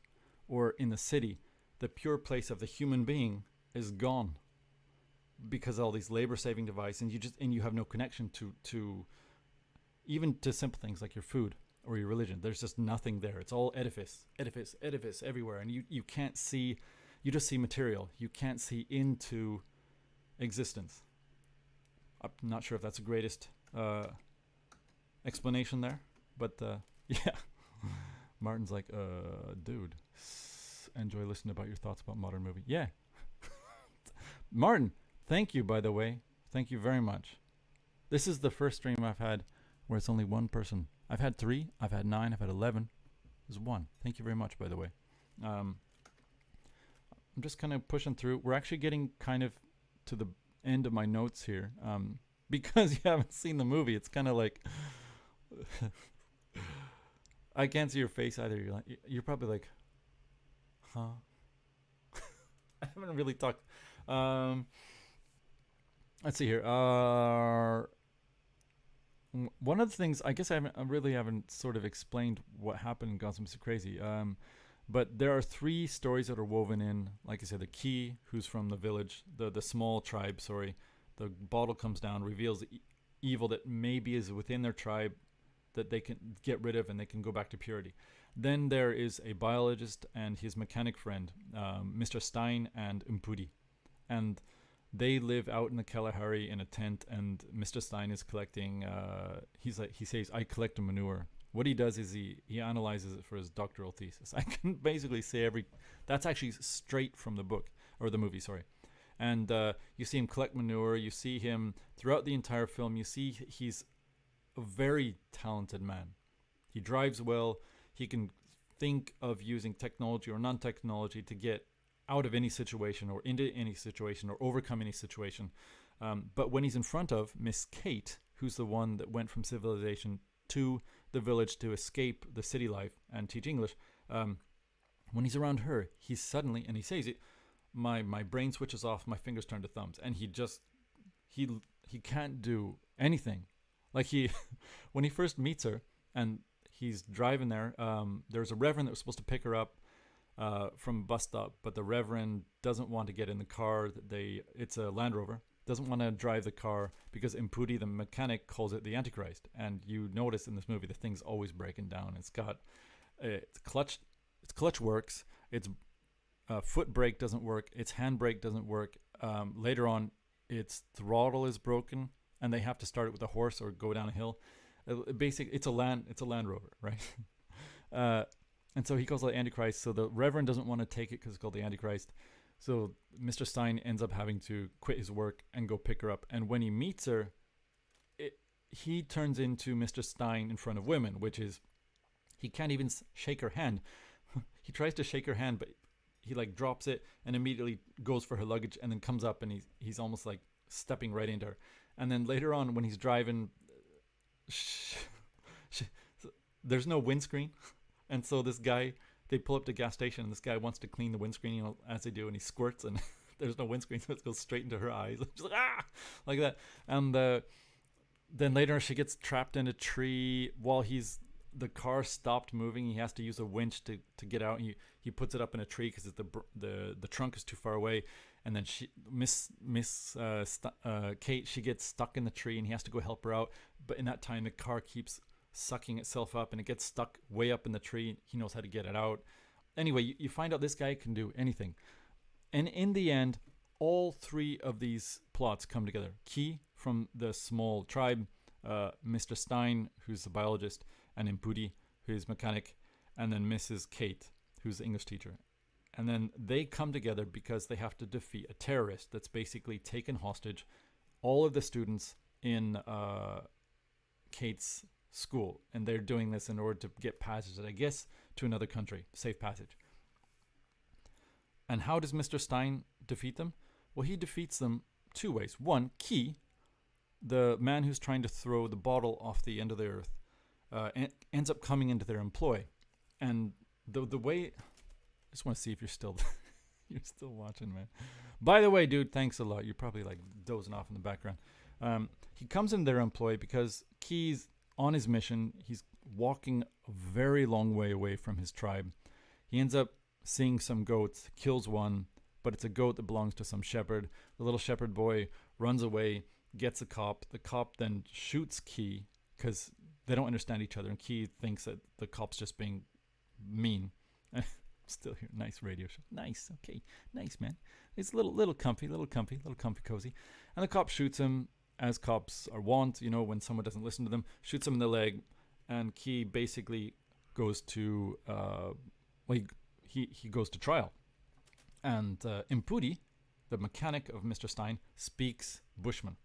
or in the city, the pure place of the human being is gone because of all these labor-saving devices, and you have no connection to even to simple things like your food or your religion. There's just nothing there. It's all edifice, edifice, edifice everywhere. And you can't see, you just see material. You can't see into existence. I'm not sure if that's the greatest explanation there, but yeah. Martin's like, dude, enjoy listening about your thoughts about modern movie. Yeah. Martin, thank you, by the way. Thank you very much. This is the first stream I've had where it's only one person. I've had 3, I've had 9, I've had 11. There's 1. Thank you very much, by the way. I'm just kind of pushing through. We're actually getting kind of to the end of my notes here. Because you haven't seen the movie, it's kind of like... I can't see your face either. You're probably like, huh? I haven't really talked. Let's see here. One of the things, I guess I really haven't sort of explained what happened in Gauntlet So Crazy. But there are 3 stories that are woven in. Like I said, the key, who's from the village, the small tribe, sorry. The bottle comes down, reveals the evil that maybe is within their tribe that they can get rid of and they can go back to purity. Then there is a biologist and his mechanic friend, Mr. Stein and Impudi. And they live out in the Kalahari in a tent, and Mr. Stein is collecting, he says, I collect manure. What he does is he analyzes it for his doctoral thesis. I can basically say that's actually straight from the book, or the movie, sorry. And you see him collect manure, you see him, throughout the entire film, you see he's a very talented man. He drives well. He can think of using technology or non-technology to get out of any situation or into any situation or overcome any situation. But when he's in front of Miss Kate, who's the one that went from civilization to the village to escape the city life and teach English, when he's around her, he's suddenly, and he says it, my brain switches off, my fingers turn to thumbs, and he can't do anything. Like when he first meets her and he's driving there, there's a reverend that was supposed to pick her up from a bus stop, but the reverend doesn't want to get in the car. It's a Land Rover. Doesn't want to drive the car because Impudi, the mechanic, calls it the Antichrist. And you notice in this movie the thing's always breaking down. It's got its clutch works. Its foot brake doesn't work. Its handbrake doesn't work. Later on, its throttle is broken, and they have to start it with a horse or go down a hill. Basically, it's a Land Rover, right? And so he calls it the Antichrist. So the Reverend doesn't want to take it because it's called the Antichrist. So Mr. Stein ends up having to quit his work and go pick her up. And when he meets her, he turns into Mr. Stein in front of women, which is, he can't even shake her hand. He tries to shake her hand, but he like drops it and immediately goes for her luggage and then comes up and he's almost like stepping right into her. And then later on when he's driving, there's no windscreen. And so this guy, they pull up to a gas station and this guy wants to clean the windscreen, you know, as they do, and he squirts and there's no windscreen, so it goes straight into her eyes. She's like, ah, like that. And then later she gets trapped in a tree while the car stopped moving. He has to use a winch to get out. And he puts it up in a tree because the trunk is too far away. And then Miss Kate, she gets stuck in the tree and he has to go help her out. But in that time, the car keeps sucking itself up and it gets stuck way up in the tree. He knows how to get it out. Anyway, you find out this guy can do anything. And in the end, all 3 of these plots come together. Key from the small tribe, Mr. Stein, who's the biologist, and Impudi, who's mechanic, and then Mrs. Kate, who's the English teacher. And then they come together because they have to defeat a terrorist that's basically taken hostage all of the students in Kate's school. And they're doing this in order to get passage, I guess, to another country, safe passage. And how does Mr. Stein defeat them? Well, he defeats them 2 ways. One, Key, the man who's trying to throw the bottle off the end of the earth, ends up coming into their employ. And the way... I just want to see if you're still watching, man. By the way, dude, thanks a lot. You're probably like dozing off in the background. He comes in their employ because Key's on his mission. He's walking a very long way away from his tribe. He ends up seeing some goats, kills one, but it's a goat that belongs to some shepherd. The little shepherd boy runs away, gets a cop. The cop then shoots Key because they don't understand each other, and Key thinks that the cop's just being mean. Still here, nice radio show. Nice, okay, nice, man. It's little comfy, cozy. And the cop shoots him, as cops are wont, when someone doesn't listen to them, shoots him in the leg, and Key basically goes to, he goes to trial. And Impudi, the mechanic of Mr. Stein, speaks Bushman.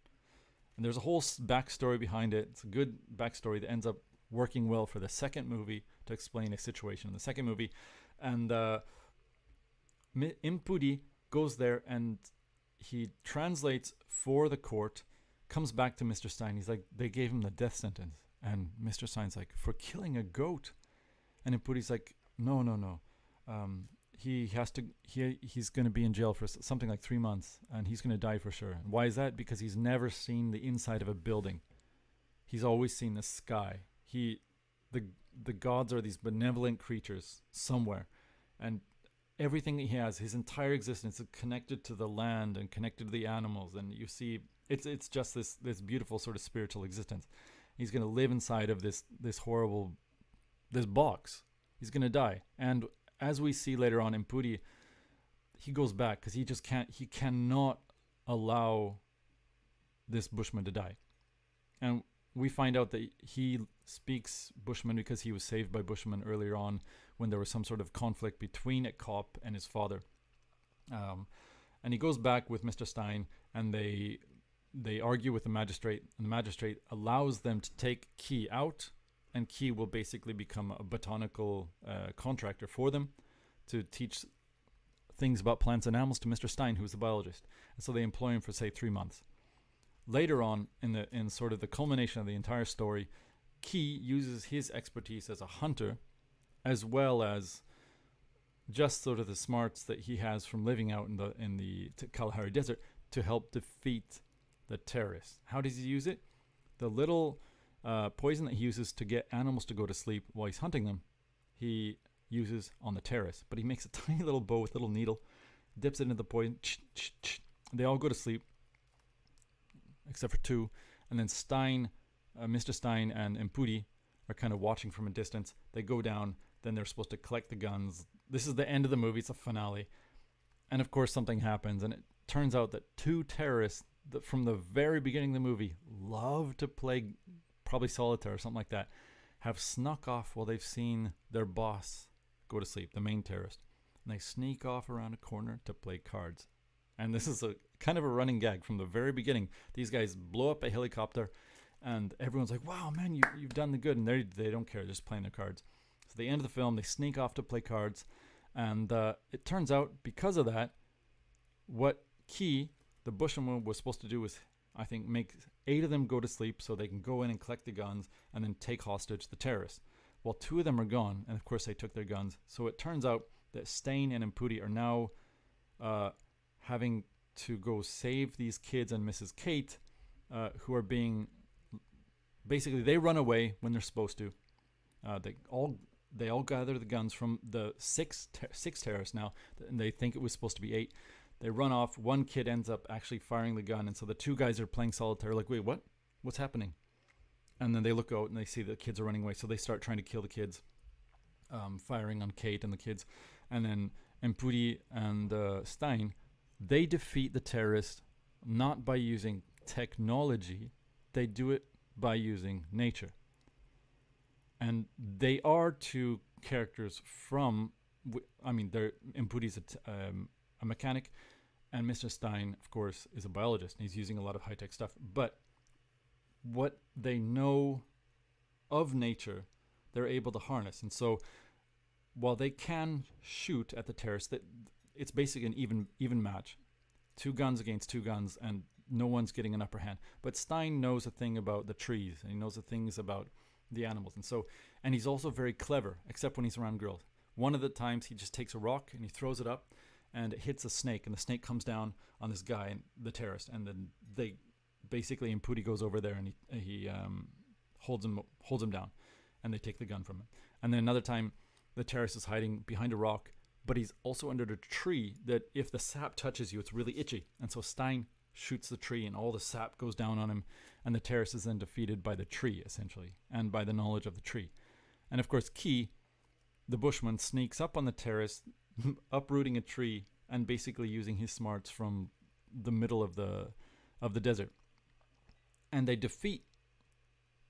And there's a whole backstory behind it. It's a good backstory that ends up working well for the second movie to explain a situation in the second movie. And Impudi goes there and he translates for the court, comes back to Mr. Stein. He's like, they gave him the death sentence. And Mr. Stein's like, for killing a goat. And Impudi's like, no. He's going to be in jail for something like 3 months, and he's going to die for sure. And why is that? Because he's never seen the inside of a building. He's always seen the sky. The gods are these benevolent creatures somewhere, and everything that he has, his entire existence, is connected to the land and connected to the animals. And you see, it's just this beautiful sort of spiritual existence. He's going to live inside of this horrible, this box. He's going to die. And as we see later on, Impudi, he goes back because he cannot allow this Bushman to die. And we find out that he speaks Bushman because he was saved by Bushman earlier on when there was some sort of conflict between a cop and his father. And he goes back with Mr. Stein, and they argue with the magistrate, and the magistrate allows them to take Key out, and Key will basically become a botanical contractor for them to teach things about plants and animals to Mr. Stein, who's the biologist. And so they employ him for, say, 3 months. Later on, in sort of the culmination of the entire story, Key uses his expertise as a hunter, as well as just sort of the smarts that he has from living out in the Kalahari Desert to help defeat the terrorists. How does he use it? The little poison that he uses to get animals to go to sleep while he's hunting them, he uses on the terrorists. But he makes a tiny little bow with a little needle, dips it into the poison. They all go to sleep, except for 2. And then Mr. Stein and Impudi are kind of watching from a distance. They go down. Then they're supposed to collect the guns. This is the end of the movie. It's a finale. And of course, something happens. And it turns out that 2 terrorists that from the very beginning of the movie love to play probably solitaire or something like that, have snuck off while they've seen their boss go to sleep, the main terrorist. And they sneak off around a corner to play cards. And this is a kind of a running gag from the very beginning. These guys blow up a helicopter, and everyone's like, wow, man, you've done the good. And they don't care, they're just playing their cards. So at the end of the film, they sneak off to play cards. And it turns out, because of that, what Key, the Bushman, was supposed to do was, I think, make 8 of them go to sleep so they can go in and collect the guns and then take hostage the terrorists. Well, 2 of them are gone, and of course they took their guns. So it turns out that Stein and Impudi are now having to go save these kids and Mrs. Kate, who are being... Basically, they run away when they're supposed to. They all gather the guns from the six terrorists now, and they think it was supposed to be 8. They run off. One kid ends up actually firing the gun, and so the 2 guys are playing solitaire. Like, wait, what? What's happening? And then they look out and they see the kids are running away, so they start trying to kill the kids, firing on Kate and the kids. And then Impudi and Stein, they defeat the terrorists not by using technology. They do it by using nature. And they are 2 characters from, Impudi's a mechanic, and Mr. Stein, of course, is a biologist, and he's using a lot of high-tech stuff. But what they know of nature, they're able to harness. And so while they can shoot at the terrorists, it's basically an even match. 2 guns against 2 guns, and no one's getting an upper hand. But Stein knows a thing about the trees, and he knows the things about the animals. And he's also very clever, except when he's around girls. One of the times he just takes a rock and he throws it up, and it hits a snake, and the snake comes down on this guy, the terrorist. And then they basically, Impudi goes over there and he holds him down, and they take the gun from him. And then another time, the terrorist is hiding behind a rock, but he's also under the tree that if the sap touches you, it's really itchy. And so Stein shoots the tree, and all the sap goes down on him, and the terrace is then defeated by the tree, essentially, and by the knowledge of the tree. And of course, Key, the bushman, sneaks up on the terrace, uprooting a tree, and basically using his smarts from the middle of the desert. And they defeat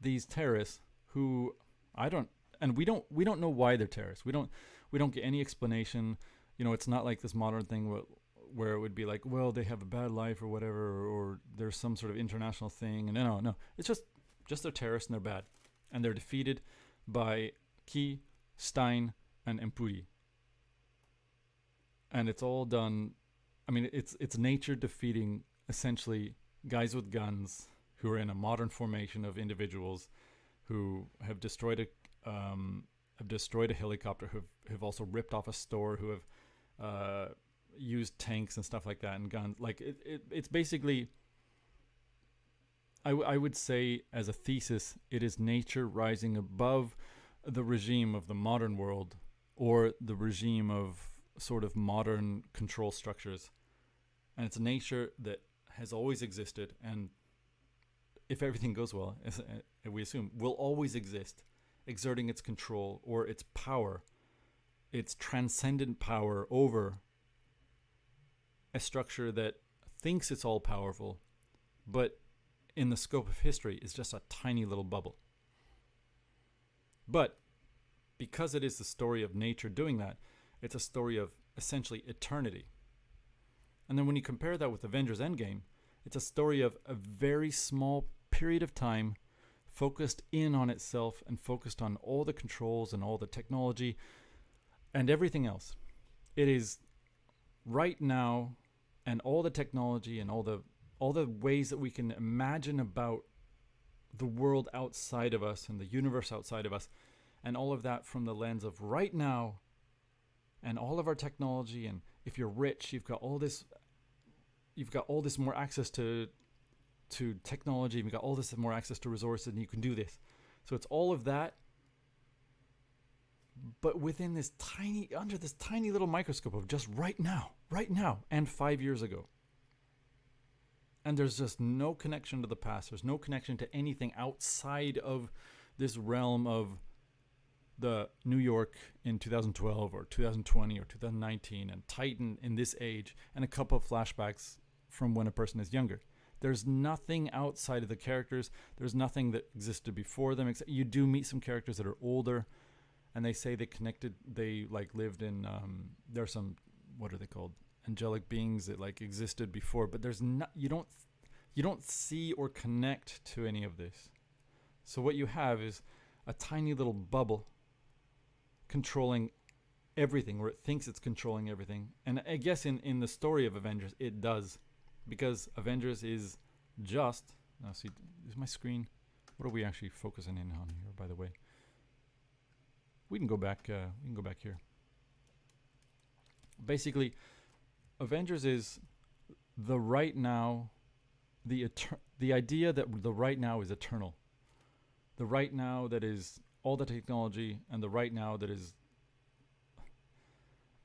these terrorists who we don't know why they're terrorists. We don't get any explanation. It's not like this modern thing where it would be like, well, they have a bad life or whatever, or there's some sort of international thing. And no, it's just they're terrorists and they're bad, and they're defeated by Key, Stein, and Empudi. And it's all done. I mean, it's nature defeating essentially guys with guns who are in a modern formation of individuals who have destroyed a helicopter, who've also ripped off a store, who have used tanks and stuff like that and guns. Like it's basically, I would say as a thesis, it is nature rising above the regime of the modern world, or the regime of sort of modern control structures. And it's nature that has always existed, and if everything goes well, as we assume, will always exist, exerting its control or its power, its transcendent power over a structure that thinks it's all powerful, but in the scope of history is just a tiny little bubble. But because it is the story of nature doing that, it's a story of essentially eternity. And then when you compare that with Avengers Endgame, it's a story of a very small period of time focused in on itself and focused on all the controls and all the technology and everything else. It is right now, and all the technology and all the ways that we can imagine about the world outside of us and the universe outside of us, and all of that from the lens of right now, and all of our technology. And if you're rich, you've got all this more access to technology, you've got all this more access to resources, and you can do this. So it's all of that, but within under this tiny little microscope of just right now, and 5 years ago. And there's just no connection to the past. There's no connection to anything outside of this realm of the New York in 2012 or 2020 or 2019 and Titan in this age, and a couple of flashbacks from when a person is younger. There's nothing outside of the characters. There's nothing that existed before them. Except you do meet some characters that are older, and they say they lived in, there's some, what are they called? Angelic beings that existed before, but there's not, you don't see or connect to any of this. So what you have is a tiny little bubble controlling everything, or it thinks it's controlling everything. And I guess in the story of Avengers, it does, because Avengers is just, see, is my screen, what are we actually focusing in on here, by the way? We can go back here. Basically, Avengers is the right now, the idea that the right now is eternal. The right now that is all the technology, and the right now that is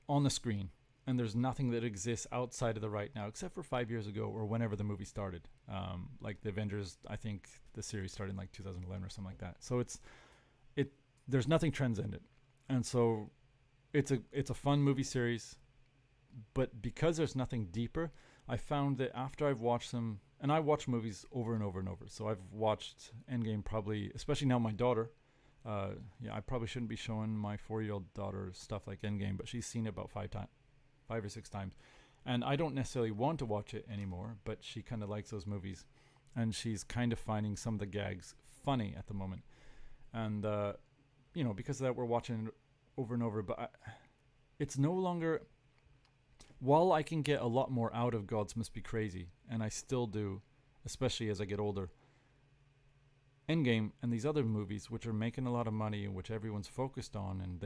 on the screen. And there's nothing that exists outside of the right now, except for 5 years ago or whenever the movie started. Like the Avengers, I think the series started in 2011 or something like that. So there's nothing transcendent. And so it's a fun movie series, but because there's nothing deeper, I found that after I've watched them, and I watch movies over and over and over. So I've watched Endgame probably, especially now my daughter. I probably shouldn't be showing my 4-year-old daughter stuff like Endgame, but she's seen it about 5 or 6 times. And I don't necessarily want to watch it anymore, but she kind of likes those movies. And she's kind of finding some of the gags funny at the moment. And, because of that, we're watching it over and over. But it's no longer... While I can get a lot more out of Gods Must Be Crazy, and I still do, especially as I get older, Endgame and these other movies, which are making a lot of money and which everyone's focused on, and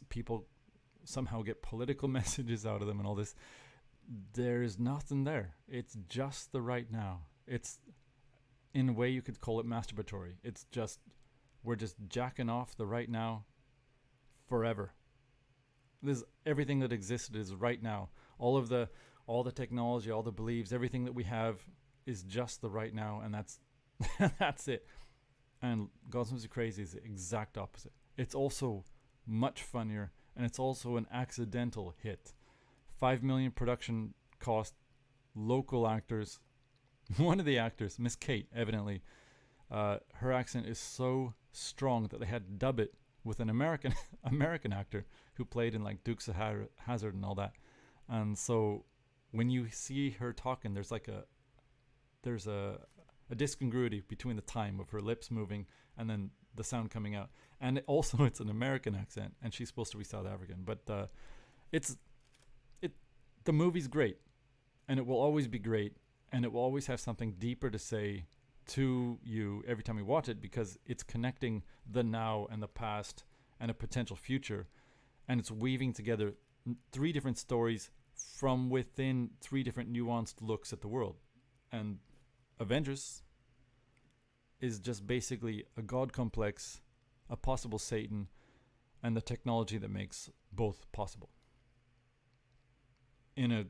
people somehow get political messages out of them and all this, there's nothing there. It's just the right now. It's, in a way, you could call it masturbatory. It's just, we're just jacking off the right now forever. Everything that existed is right now. All of the all the technology, all the beliefs, everything that we have is just the right now, and that's that's it. And Gauntlet Must Be Crazy is the exact opposite. It's also much funnier, and it's also an accidental hit. 5 million production cost, local actors. One of the actors, Miss Kate, evidently, her accent is so strong that they had to dub it with an American American actor who played in like Dukes of Hazzard and all that. And so when you see her talking, there's a discongruity between the time of her lips moving and then the sound coming out. And also it's an American accent, and she's supposed to be South African. But the movie's great, and it will always be great, and it will always have something deeper to say to you every time you watch it, because it's connecting the now and the past and a potential future, and it's weaving together 3 different stories from within 3 different nuanced looks at the world. And Avengers is just basically a god complex, a possible Satan, and the technology that makes both possible. In a,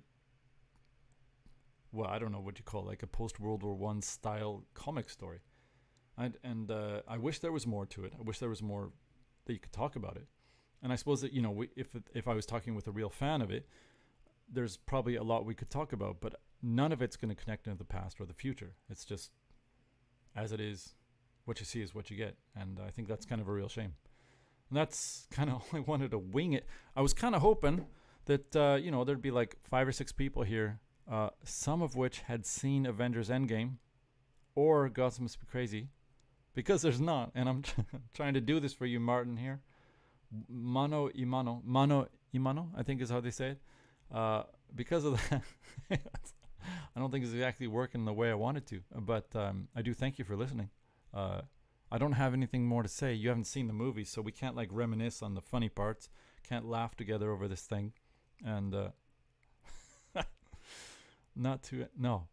well, I don't know what you call it, like a post-World War I style comic story. And I wish there was more to it. I wish there was more that you could talk about it. And I suppose that, if I was talking with a real fan of it, there's probably a lot we could talk about, but none of it's going to connect into the past or the future. It's just, as it is, what you see is what you get. And I think that's kind of a real shame. And that's kind of all I wanted to wing it. I was kind of hoping that, there'd be like 5 or 6 people here, some of which had seen Avengers Endgame or Gauntlet Must Be Crazy, because there's not. And I'm trying to do this for you, Martin, here. Mano imano, I think is how they say it. Because of that, I don't think it's exactly working the way I wanted to. But I do thank you for listening. I don't have anything more to say. You haven't seen the movie, so we can't like reminisce on the funny parts. Can't laugh together over this thing. And no.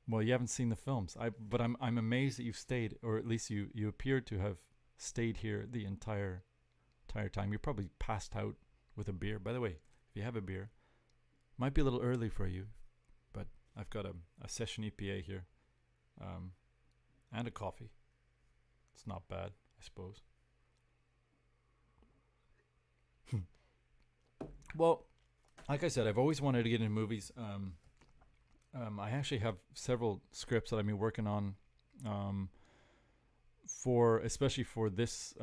Well, you haven't seen the films. But I'm amazed that you've stayed, or at least you appear to have stayed here the entire time. You're probably passed out with a beer. By the way, if you have a beer, might be a little early for you, but I've got a session EPA here, and a coffee. It's not bad, I suppose. Well, like I said, I've always wanted to get into movies. I actually have several scripts that I've been working on, especially for this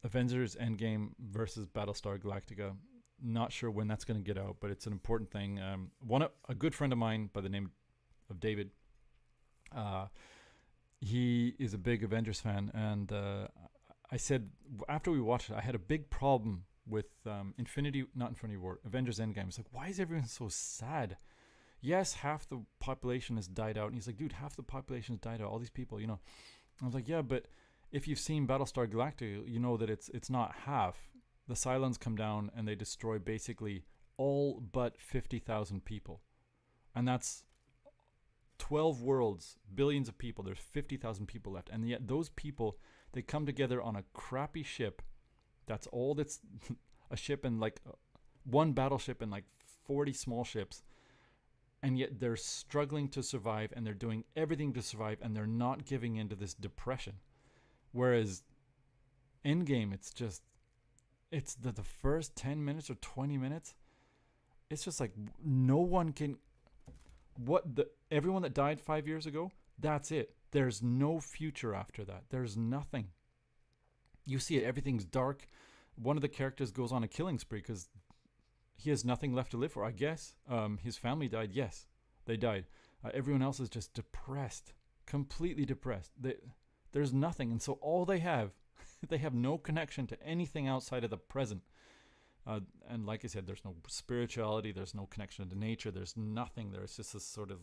Avengers Endgame versus Battlestar Galactica. Not sure when that's going to get out, but it's an important thing. A good friend of mine by the name of David, he is a big Avengers fan, and I said after we watched it, I had a big problem with Avengers Endgame. It's like, why is everyone so sad? Yes, half the population has died out. And he's like, dude, half the population has died out. All these people, I was like, yeah, but if you've seen Battlestar Galactica, you know that it's not half. The Cylons come down and they destroy basically all but 50,000 people. And that's 12 worlds, billions of people. There's 50,000 people left. And yet those people, they come together on a crappy ship. That's all that's a ship, and like one battleship and like 40 small ships. And yet they're struggling to survive, and they're doing everything to survive, and they're not giving into this depression. Whereas Endgame, it's the first 10 minutes or 20 minutes. It's just like no one can. Everyone that died 5 years ago, that's it. There's no future after that. There's nothing. You see it. Everything's dark. One of the characters goes on a killing spree because he has nothing left to live for, I guess. His family died. Yes, they died. Everyone else is just depressed, completely depressed. There's nothing. And so all they have, they have no connection to anything outside of the present. And like I said, there's no spirituality. There's no connection to nature. There's nothing. There's just this sort of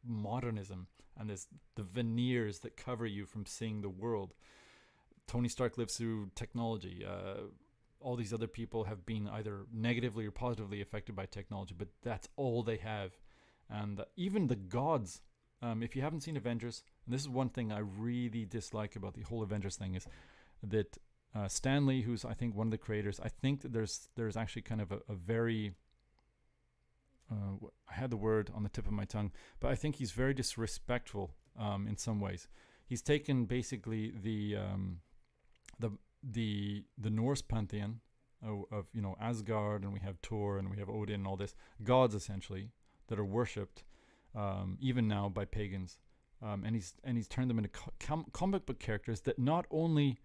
modernism and the veneers that cover you from seeing the world. Tony Stark lives through technology. All these other people have been either negatively or positively affected by technology, but that's all they have. And even the gods, if you haven't seen Avengers, and this is one thing I really dislike about the whole Avengers thing, is that Stan Lee, who's I think one of the creators, I think that there's actually kind of a very I had the word on the tip of my tongue, but I think he's very disrespectful in some ways. He's taken basically the the Norse pantheon of Asgard, and we have Thor, and we have Odin, and all this gods essentially that are worshipped even now by pagans, and he's turned them into comic book characters that not only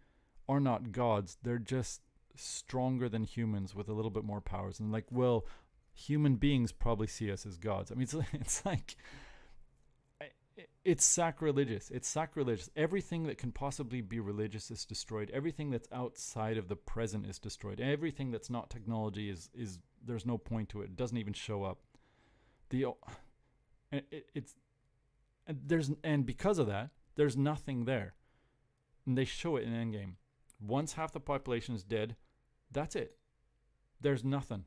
are not gods, they're just stronger than humans with a little bit more powers. And like, well, human beings probably see us as gods. I mean, it's like, it's sacrilegious. It's sacrilegious. Everything that can possibly be religious is destroyed. Everything that's outside of the present is destroyed. Everything that's not technology is there's no point to it. It doesn't even show up. And because of that, there's nothing there. And they show it in Endgame. Once half the population is dead, that's it. There's nothing.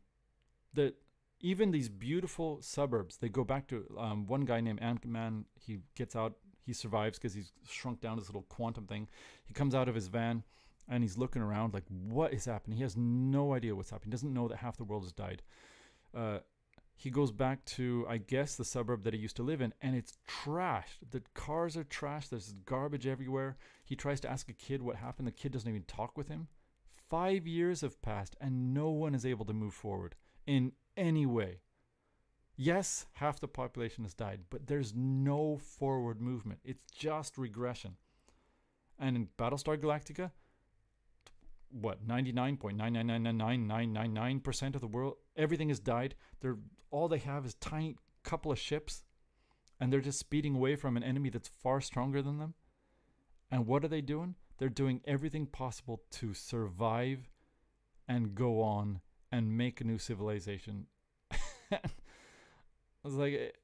Even these beautiful suburbs, they go back to one guy named Ant-Man. He gets out, he survives because he's shrunk down to this little quantum thing. He comes out of his van and he's looking around like, what is happening? He has no idea what's happening. He doesn't know that half the world has died. He goes back to, I guess, the suburb that he used to live in, and it's trashed. The cars are trashed. There's garbage everywhere. He tries to ask a kid what happened. The kid doesn't even talk with him. 5 years have passed, and no one is able to move forward in any way. Yes, half the population has died, but there's no forward movement. It's just regression. And in Battlestar Galactica, what, 99.9999999% of the world, everything has died. All they have is tiny couple of ships, and they're just speeding away from an enemy that's far stronger than them. And what are they doing? They're doing everything possible to survive and go on and make a new civilization. I was like,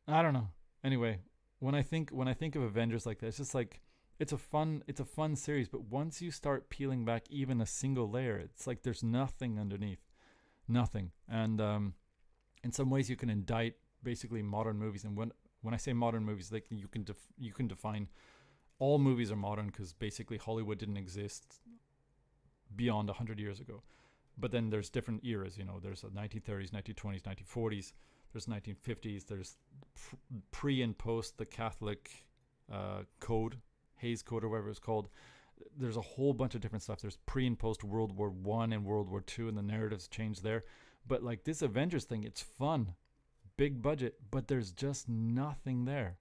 I don't know. Anyway, when I think of Avengers like that, it's just like, it's a fun series, but once you start peeling back even a single layer, it's like there's nothing underneath. Nothing. And in some ways you can indict basically modern movies. And when I say modern movies, like you can define all movies are modern because basically Hollywood didn't exist beyond 100 years ago. But then there's different eras, there's the 1930s, 1920s, 1940s, there's 1950s, there's pre and post the Catholic code, Hayes Code or whatever it's called. There's a whole bunch of different stuff. There's pre and post World War I and World War II, and the narratives change there. But like this Avengers thing, it's fun, big budget, but there's just nothing there.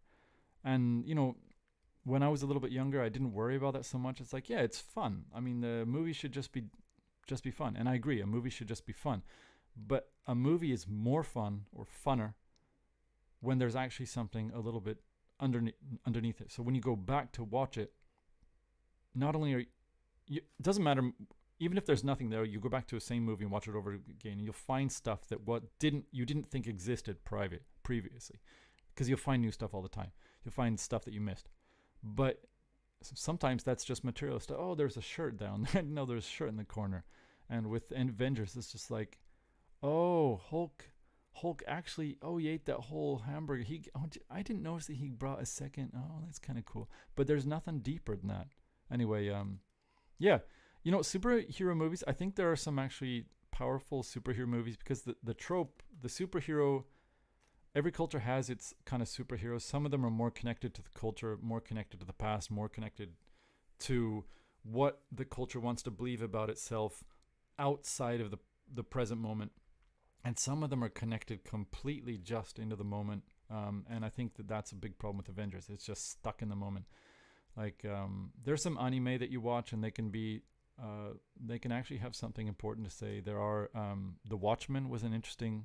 And when I was a little bit younger, I didn't worry about that so much. It's like, yeah, it's fun. I mean, the movie should just be fun. And I agree, a movie should just be fun. But a movie is more fun or funner when there's actually something a little bit underneath it. So when you go back to watch it, not only it doesn't matter, even if there's nothing there, you go back to the same movie and watch it over again, and you'll find stuff that you didn't think existed previously, because you'll find new stuff all the time. You'll find stuff that you missed. But sometimes that's just material stuff. Oh, there's a shirt down there. No, there's a shirt in the corner. And with Avengers, it's just like, oh, Hulk actually, he ate that whole hamburger. I didn't notice that he brought a second. Oh, that's kind of cool. But there's nothing deeper than that. Anyway, yeah. Superhero movies, I think there are some actually powerful superhero movies because the trope, the superhero, every culture has its kind of superheroes. Some of them are more connected to the culture, more connected to the past, more connected to what the culture wants to believe about itself outside of the present moment. And some of them are connected completely just into the moment. And I think that's a big problem with Avengers. It's just stuck in the moment. Like, there's some anime that you watch and they can actually have something important to say. There are, The Watchmen was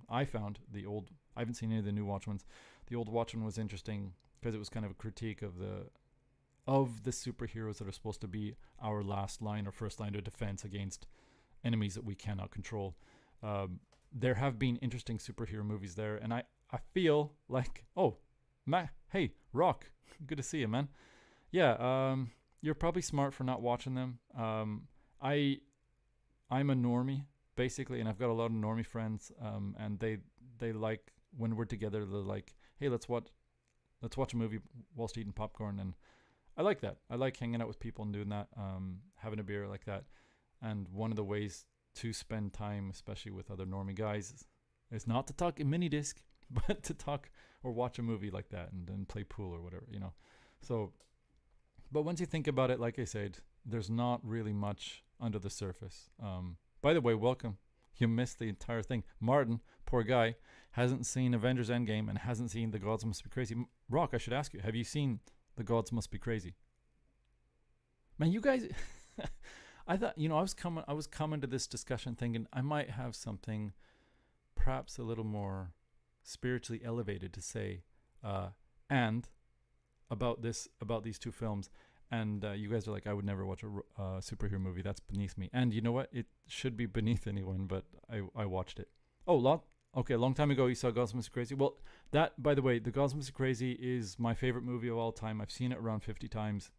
I found I haven't seen any of the new Watchmen. The old Watchmen was interesting because it was kind of a critique of the superheroes that are supposed to be our last line or first line of defense against enemies that we cannot control. There have been interesting superhero movies there, and I feel like, hey, Rock, good to see you, man. Yeah, you're probably smart for not watching them. I'm a normie, basically, and I've got a lot of normie friends, and they like, when we're together, they're like, hey, let's watch a movie whilst eating popcorn, and I like that. I like hanging out with people and doing that, having a beer like that. And one of the ways to spend time, especially with other normie guys, It's not to talk a mini disc, but to talk or watch a movie like that and then play pool or whatever, you know. So, but once you think about it, like I said, there's not really much under the surface. By the way, welcome. You missed the entire thing. Martin, poor guy, hasn't seen Avengers Endgame and hasn't seen The Gods Must Be Crazy. Rock, I should ask you, have you seen The Gods Must Be Crazy? Man, you guys, I thought, you know, I was coming to this discussion thinking I might have something perhaps a little more spiritually elevated to say, and about these two films. And you guys are like, I would never watch a superhero movie. That's beneath me. And you know what? It should be beneath anyone, but I watched it. Oh, a long time ago you saw Gods Must Be Crazy. Well, that, by the way, The Gods Must Be Crazy is my favorite movie of all time. I've seen it around 50 times.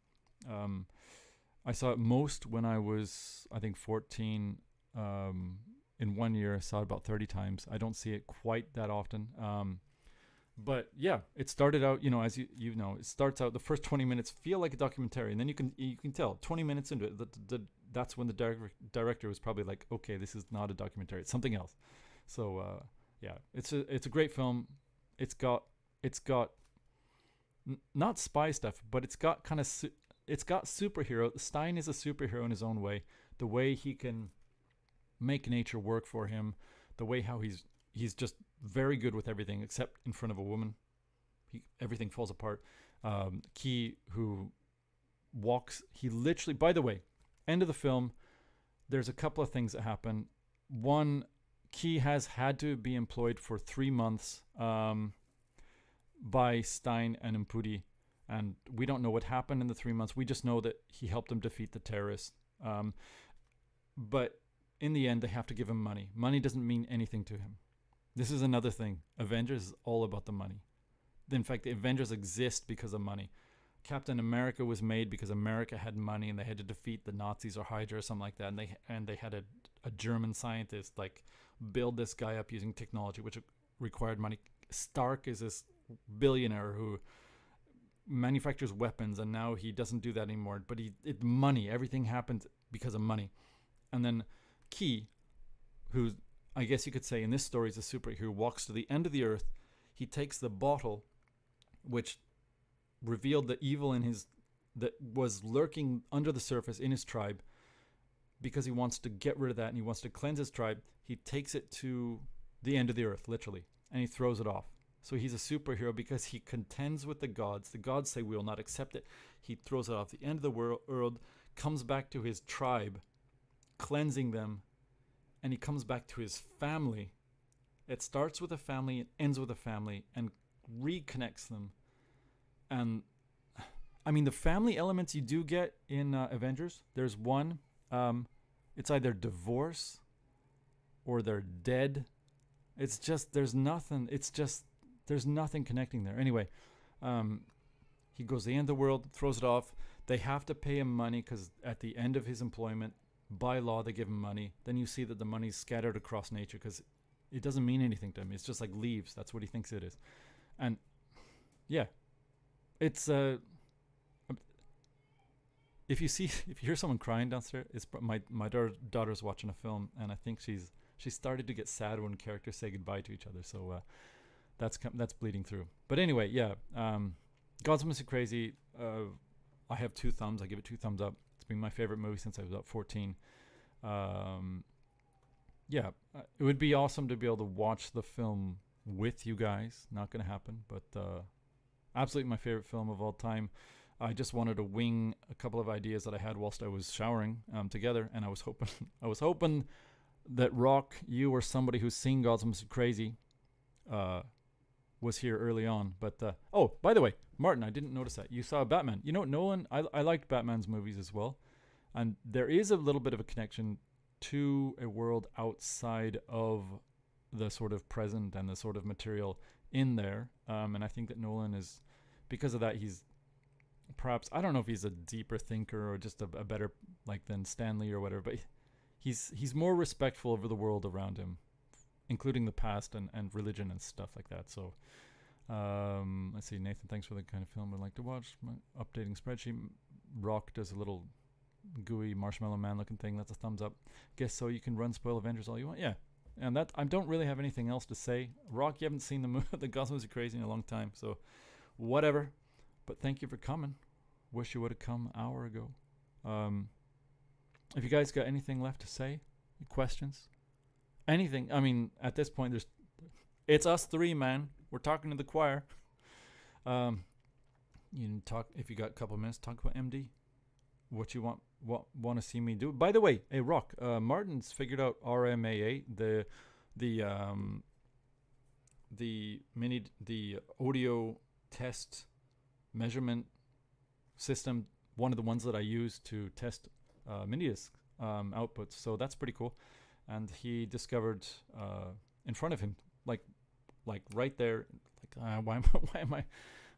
I saw it most when I was, I think, 14. In 1 year, I saw it about 30 times. I don't see it quite that often. But yeah, it started out, you know, as you know, it starts out, the first 20 minutes feel like a documentary, and then you can tell 20 minutes into it that's when the director was probably like, okay, this is not a documentary, it's something else. So yeah, it's a great film. It's got not spy stuff, but it's got kind of it's got superhero. Stein is a superhero in his own way. The way he can make nature work for him, the way how he's just very good with everything except in front of a woman. Everything falls apart. Key, who walks, he literally, by the way, end of the film, there's a couple of things that happen. One, Key has had to be employed for 3 months by Stein and Impudi, and we don't know what happened in the 3 months. We just know that he helped them defeat the terrorists. But in the end, they have to give him money. Money doesn't mean anything to him. This is another thing. Avengers is all about the money. In fact, the Avengers exist because of money. Captain America was made because America had money and they had to defeat the Nazis or Hydra or something like that. And they had a German scientist like build this guy up using technology, which required money. Stark is this billionaire who manufactures weapons, and now he doesn't do that anymore. But money. Everything happens because of money. And then Key, who's, I guess you could say in this story, is a superhero who walks to the end of the earth. He takes the bottle, which revealed the evil that was lurking under the surface in his tribe, because he wants to get rid of that and he wants to cleanse his tribe. He takes it to the end of the earth, literally, and he throws it off. So he's a superhero because he contends with the gods. The gods say we will not accept it. He throws it off the end of the world, comes back to his tribe, cleansing them, and he comes back to his family. It starts with a family and ends with a family and reconnects them. And I mean, the family elements you do get in Avengers, there's one, it's either divorce or they're dead. It's just, there's nothing connecting there. Anyway, he goes to the end of the world, throws it off. They have to pay him money because at the end of his employment, by law, they give him money. Then you see that the money's scattered across nature because it doesn't mean anything to him. It's just like leaves. That's what he thinks it is. And yeah, it's if you hear someone crying downstairs, it's my daughter's watching a film, and I think she started to get sad when characters say goodbye to each other. So that's bleeding through. But anyway, yeah, Gods Must Be Crazy. I have 2 thumbs. I give it 2 thumbs up. It's been my favorite movie since I was about 14. Yeah, it would be awesome to be able to watch the film with you guys. Not going to happen, but absolutely my favorite film of all time. I just wanted to wing a couple of ideas that I had whilst I was showering together, and I was hoping that Rock, you or somebody who's seen Gods Must Be Crazy was here early on. But oh, by the way, Martin, I didn't notice that you saw Batman. You know, Nolan, I liked Batman's movies as well, and there is a little bit of a connection to a world outside of the sort of present and the sort of material in there. And I think that Nolan is, because of that, he's perhaps, I don't know if he's a deeper thinker or just a better like than Stanley or whatever, but he's more respectful of the world around him, including the past and religion and stuff like that. So let's see, Nathan, thanks for the kind of film I'd like to watch. My updating spreadsheet. Rock does a little gooey marshmallow man looking thing. That's a thumbs up. Guess so. You can run spoil Avengers all you want. Yeah, And that I don't really have anything else to say. Rock, you haven't seen the movie, the Gauntlet was crazy in a long time, so whatever. But thank you for coming. Wish you would have come an hour ago. If you guys got anything left to say, questions, anything. I mean, at this point, it's us three, man. We're talking to the choir. You can talk if you got a couple of minutes. Talk about MD. What you want to see me do? By the way, hey Rock, Martin's figured out RMAA, the audio test measurement system. One of the ones that I use to test mini disc outputs. So that's pretty cool. And he discovered in front of him, like right there. Why am I?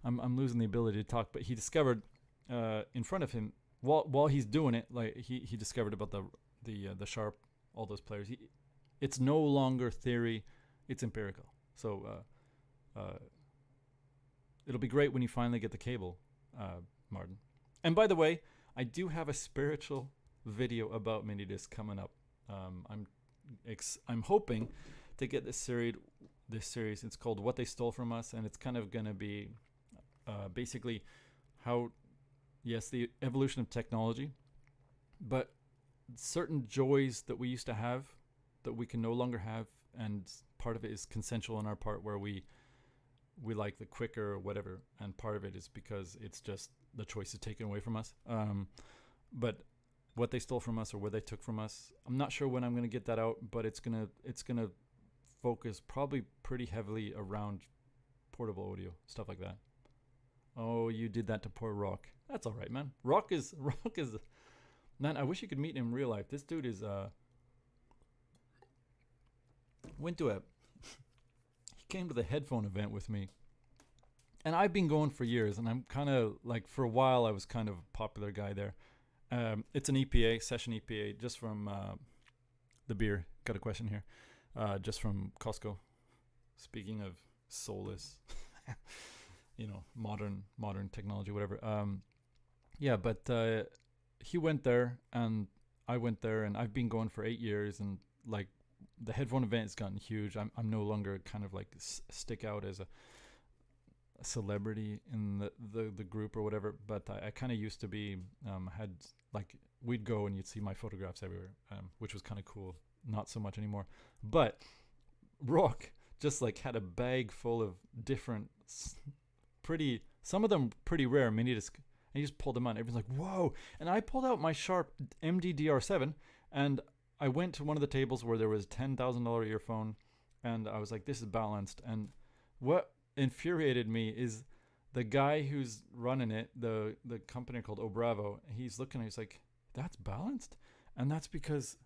I'm losing the ability to talk. But he discovered in front of him. While he's doing it, like he discovered about the Sharp, all those players. It's no longer theory, it's empirical. So it'll be great when you finally get the cable, Martin. And by the way, I do have a spiritual video about mini disc coming up. I'm hoping to get this series. It's called What They Stole From Us, and it's kind of gonna be basically how. Yes, the evolution of technology, but certain joys that we used to have that we can no longer have, and part of it is consensual on our part where we like the quicker or whatever, and part of it is because it's just the choice is taken away from us. But what they stole from us or what they took from us, I'm not sure when I'm going to get that out, but it's gonna focus probably pretty heavily around portable audio, stuff like that. Oh, you did that to poor Rock. That's all right, man. Rock is man, I wish you could meet him in real life. This dude is he came to the headphone event with me. And I've been going for years, and I'm kind of like, for a while I was kind of a popular guy there. It's an EPA, session EPA, just from the beer. Got a question here. Just from Costco. Speaking of soulless, modern technology, whatever. Yeah, but he went there and I went there, and I've been going for 8 years, and like the headphone event has gotten huge. I'm no longer kind of like stick out as a celebrity in the group or whatever, but I kind of used to be, had like, we'd go and you'd see my photographs everywhere, which was kind of cool. Not so much anymore. But Rock just like had a bag full of different some of them pretty rare mini disc. And he just pulled them out. Everyone's like, whoa. And I pulled out my Sharp MD-DR7, and I went to one of the tables where there was $10,000 earphone, and I was like, this is balanced. And what infuriated me is the guy who's running it, the company called Bravo, he's looking at it, he's like, that's balanced? And that's because,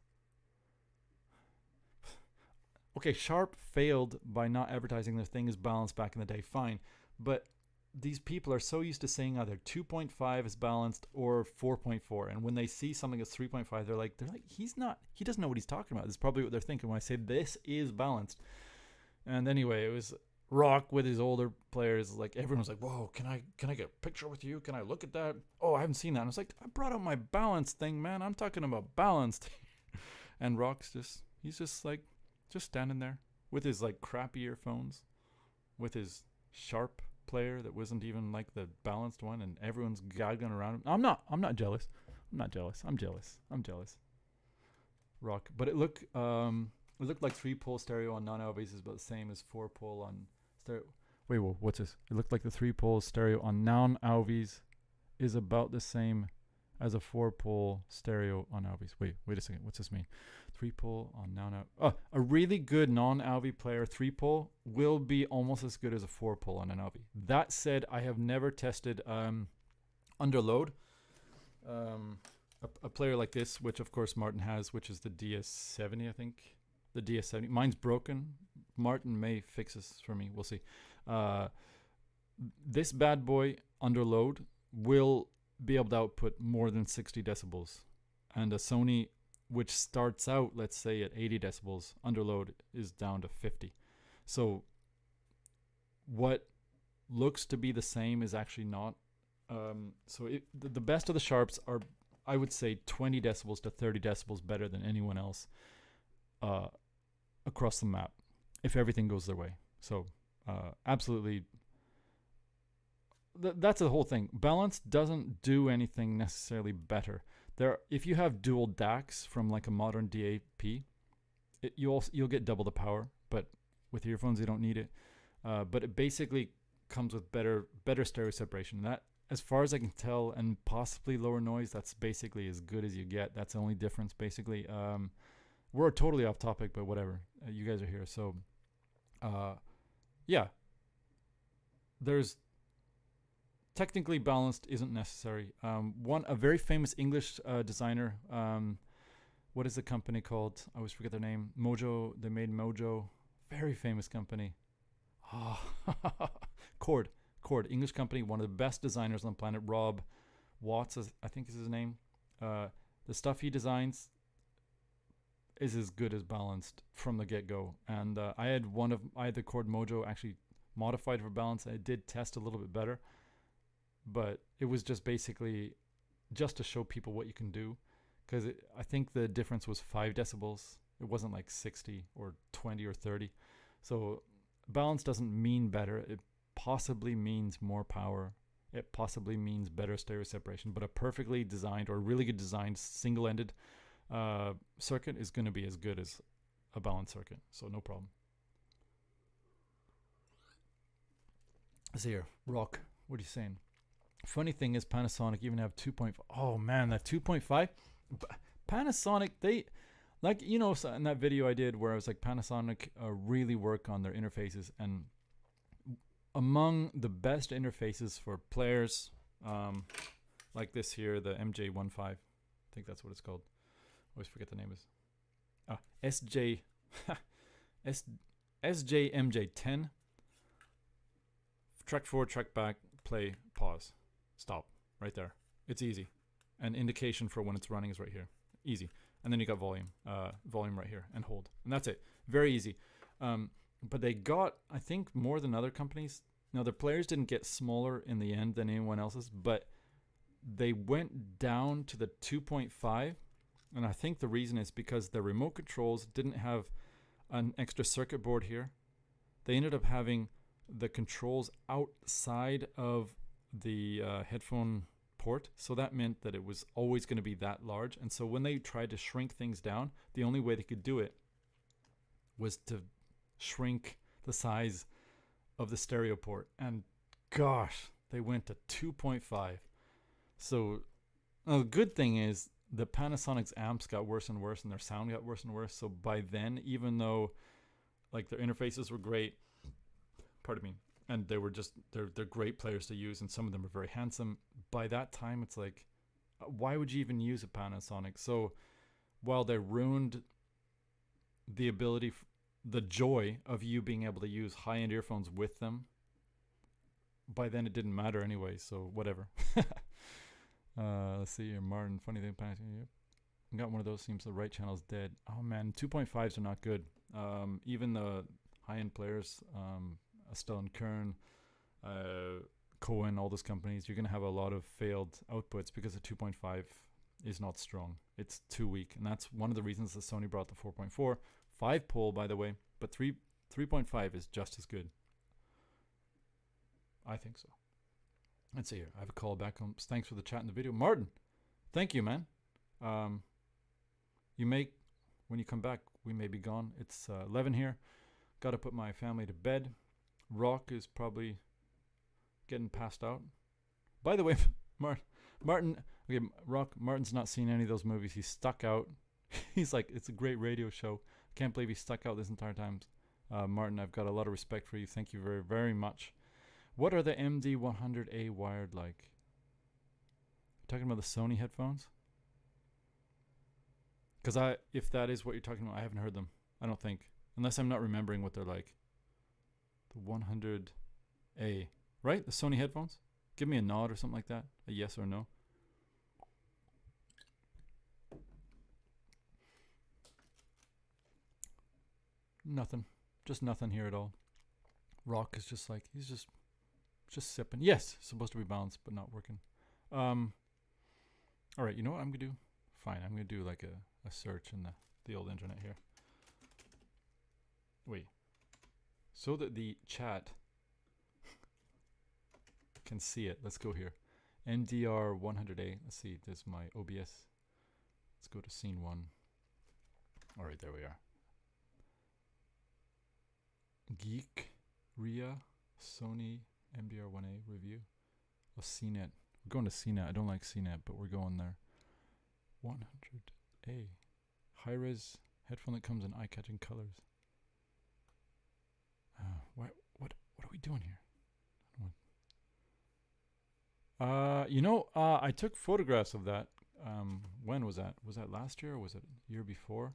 okay, Sharp failed by not advertising their thing as balanced back in the day, fine. But these people are so used to saying either 2.5 is balanced or 4.4, and when they see something that's 3.5, they're like, he doesn't know what he's talking about. That's probably what they're thinking when I say this is balanced. And anyway, it was Rock with his older players. Like, everyone was like, whoa, can I get a picture with you? Can I look at that? Oh, I haven't seen that. And I was like, I brought out my balanced thing, man. I'm talking about balanced. And Rock's he's just standing there with his like crappy earphones, with his Sharp player that wasn't even like the balanced one, and everyone's gagging around him. I'm not jealous. I'm jealous. Rock. But it looked like 3-pole stereo on non-Alvies is about the same as 4-pole on stereo. Wait, whoa, what's this? It looked like the 3-pole stereo on non-Alvies is about the same as a 4-pole stereo on Alvies. Wait a second. What's this mean? 3-pole on non-Alvies. A really good non-Alvie player 3-pole will be almost as good as a 4-pole on an Alvie. That said, I have never tested under load. A player like this, which of course Martin has, which is the DS70, I think. The DS70. Mine's broken. Martin may fix this for me. We'll see. This bad boy under load will be able to output more than 60 decibels. And a Sony, which starts out, let's say, at 80 decibels, under load is down to 50. So what looks to be the same is actually not. So the best of the Sharps are, I would say, 20 decibels to 30 decibels better than anyone else. across the map if everything goes their way. So absolutely, that's the whole thing. Balance doesn't do anything necessarily better. If you have dual DACs from like a modern DAP, you'll get double the power, but with earphones you don't need it. But it basically comes with better stereo separation. That, as far as I can tell, and possibly lower noise, that's basically as good as you get. That's the only difference, basically. We're totally off topic, but whatever. You guys are here, so yeah. There's technically balanced isn't necessary. A very famous English designer. What is the company called? I always forget their name. Mojo. They made Mojo. Very famous company. Oh, Cord, English company, one of the best designers on the planet. Rob Watts, I think is his name. The stuff he designs is as good as balanced from the get-go. And I had the Cord Mojo actually modified for balance. I did test a little bit better, but it was just basically just to show people what you can do, because I think the difference was 5 decibels. It wasn't like 60 or 20 or 30. So balance doesn't mean better. It possibly means more power. It possibly means better stereo separation. But a perfectly designed or really good designed single-ended circuit is going to be as good as a balanced circuit. So no problem. Let's see here. Rock, what are you saying? Funny thing is, Panasonic even have 2.5. Oh man, that 2.5. Panasonic, they, like, you know, so in that video I did where I was like, Panasonic really work on their interfaces, and among the best interfaces for players, like this here, the MJ15, I think that's what it's called. I always forget the name is. SJMJ10. Track forward, track back, play, pause, stop, right there. It's easy. An indication for when it's running is right here. Easy. And then you got volume right here, and hold. And that's it. Very easy. But they got, I think, more than other companies. Now, their players didn't get smaller in the end than anyone else's, but they went down to the 2.5. And I think the reason is because the remote controls didn't have an extra circuit board here. They ended up having the controls outside of the headphone port, so that meant that it was always going to be that large. And so when they tried to shrink things down, the only way they could do it was to shrink the size of the stereo port. And gosh, they went to 2.5. So the good thing is the Panasonic's amps got worse and worse, and their sound got worse and worse. So by then, even though like their interfaces were great, pardon me, and they were just, they're great players to use, and some of them are very handsome, by that time it's like, why would you even use a Panasonic? So while they ruined the ability, the joy of you being able to use high-end earphones with them, by then it didn't matter anyway, so whatever. Let's see here, Martin, funny thing, Panasonic, I got one of those, seems the right channel's dead. Oh man, 2.5s are not good. Even the high-end players, Estelle and Kern, Cohen, all those companies, you're going to have a lot of failed outputs because the 2.5 is not strong. It's too weak, and that's one of the reasons that Sony brought the 4.4. 5-pole, by the way, but 3.5 is just as good. I think so. Let's see here. I have a call back home. Thanks for the chat in the video. Martin, thank you, man. When you come back, we may be gone. It's 11 here. Got to put my family to bed. Rock is probably getting passed out. By the way, Martin, okay, Martin's not seen any of those movies. He's stuck out. He's like, it's a great radio show. Can't believe he's stuck out this entire time. Martin, I've got a lot of respect for you. Thank you very, very much. What are the MD100A wired like? Talking about the Sony headphones? Because if that is what you're talking about, I haven't heard them. I don't think. Unless I'm not remembering what they're like. The 100A. Right? The Sony headphones? Give me a nod or something like that. A yes or no. Nothing. Just nothing here at all. Rock is just like, he's just sipping. Yes, supposed to be balanced, but not working. All right, you know what I'm going to do? Fine, I'm going to do like a search in the old internet here. Wait. So that the chat can see it. Let's go here. NDR 100A. Let's see. There's my OBS. Let's go to scene 1. All right, there we are. Geek, Ria, Sony, MDR1A review. Oh, CNET. We're going to CNET. I don't like CNET, but we're going there. 100A. High-res headphone that comes in eye-catching colors. What are we doing here? I took photographs of that. When was that? Was that last year or was it year before?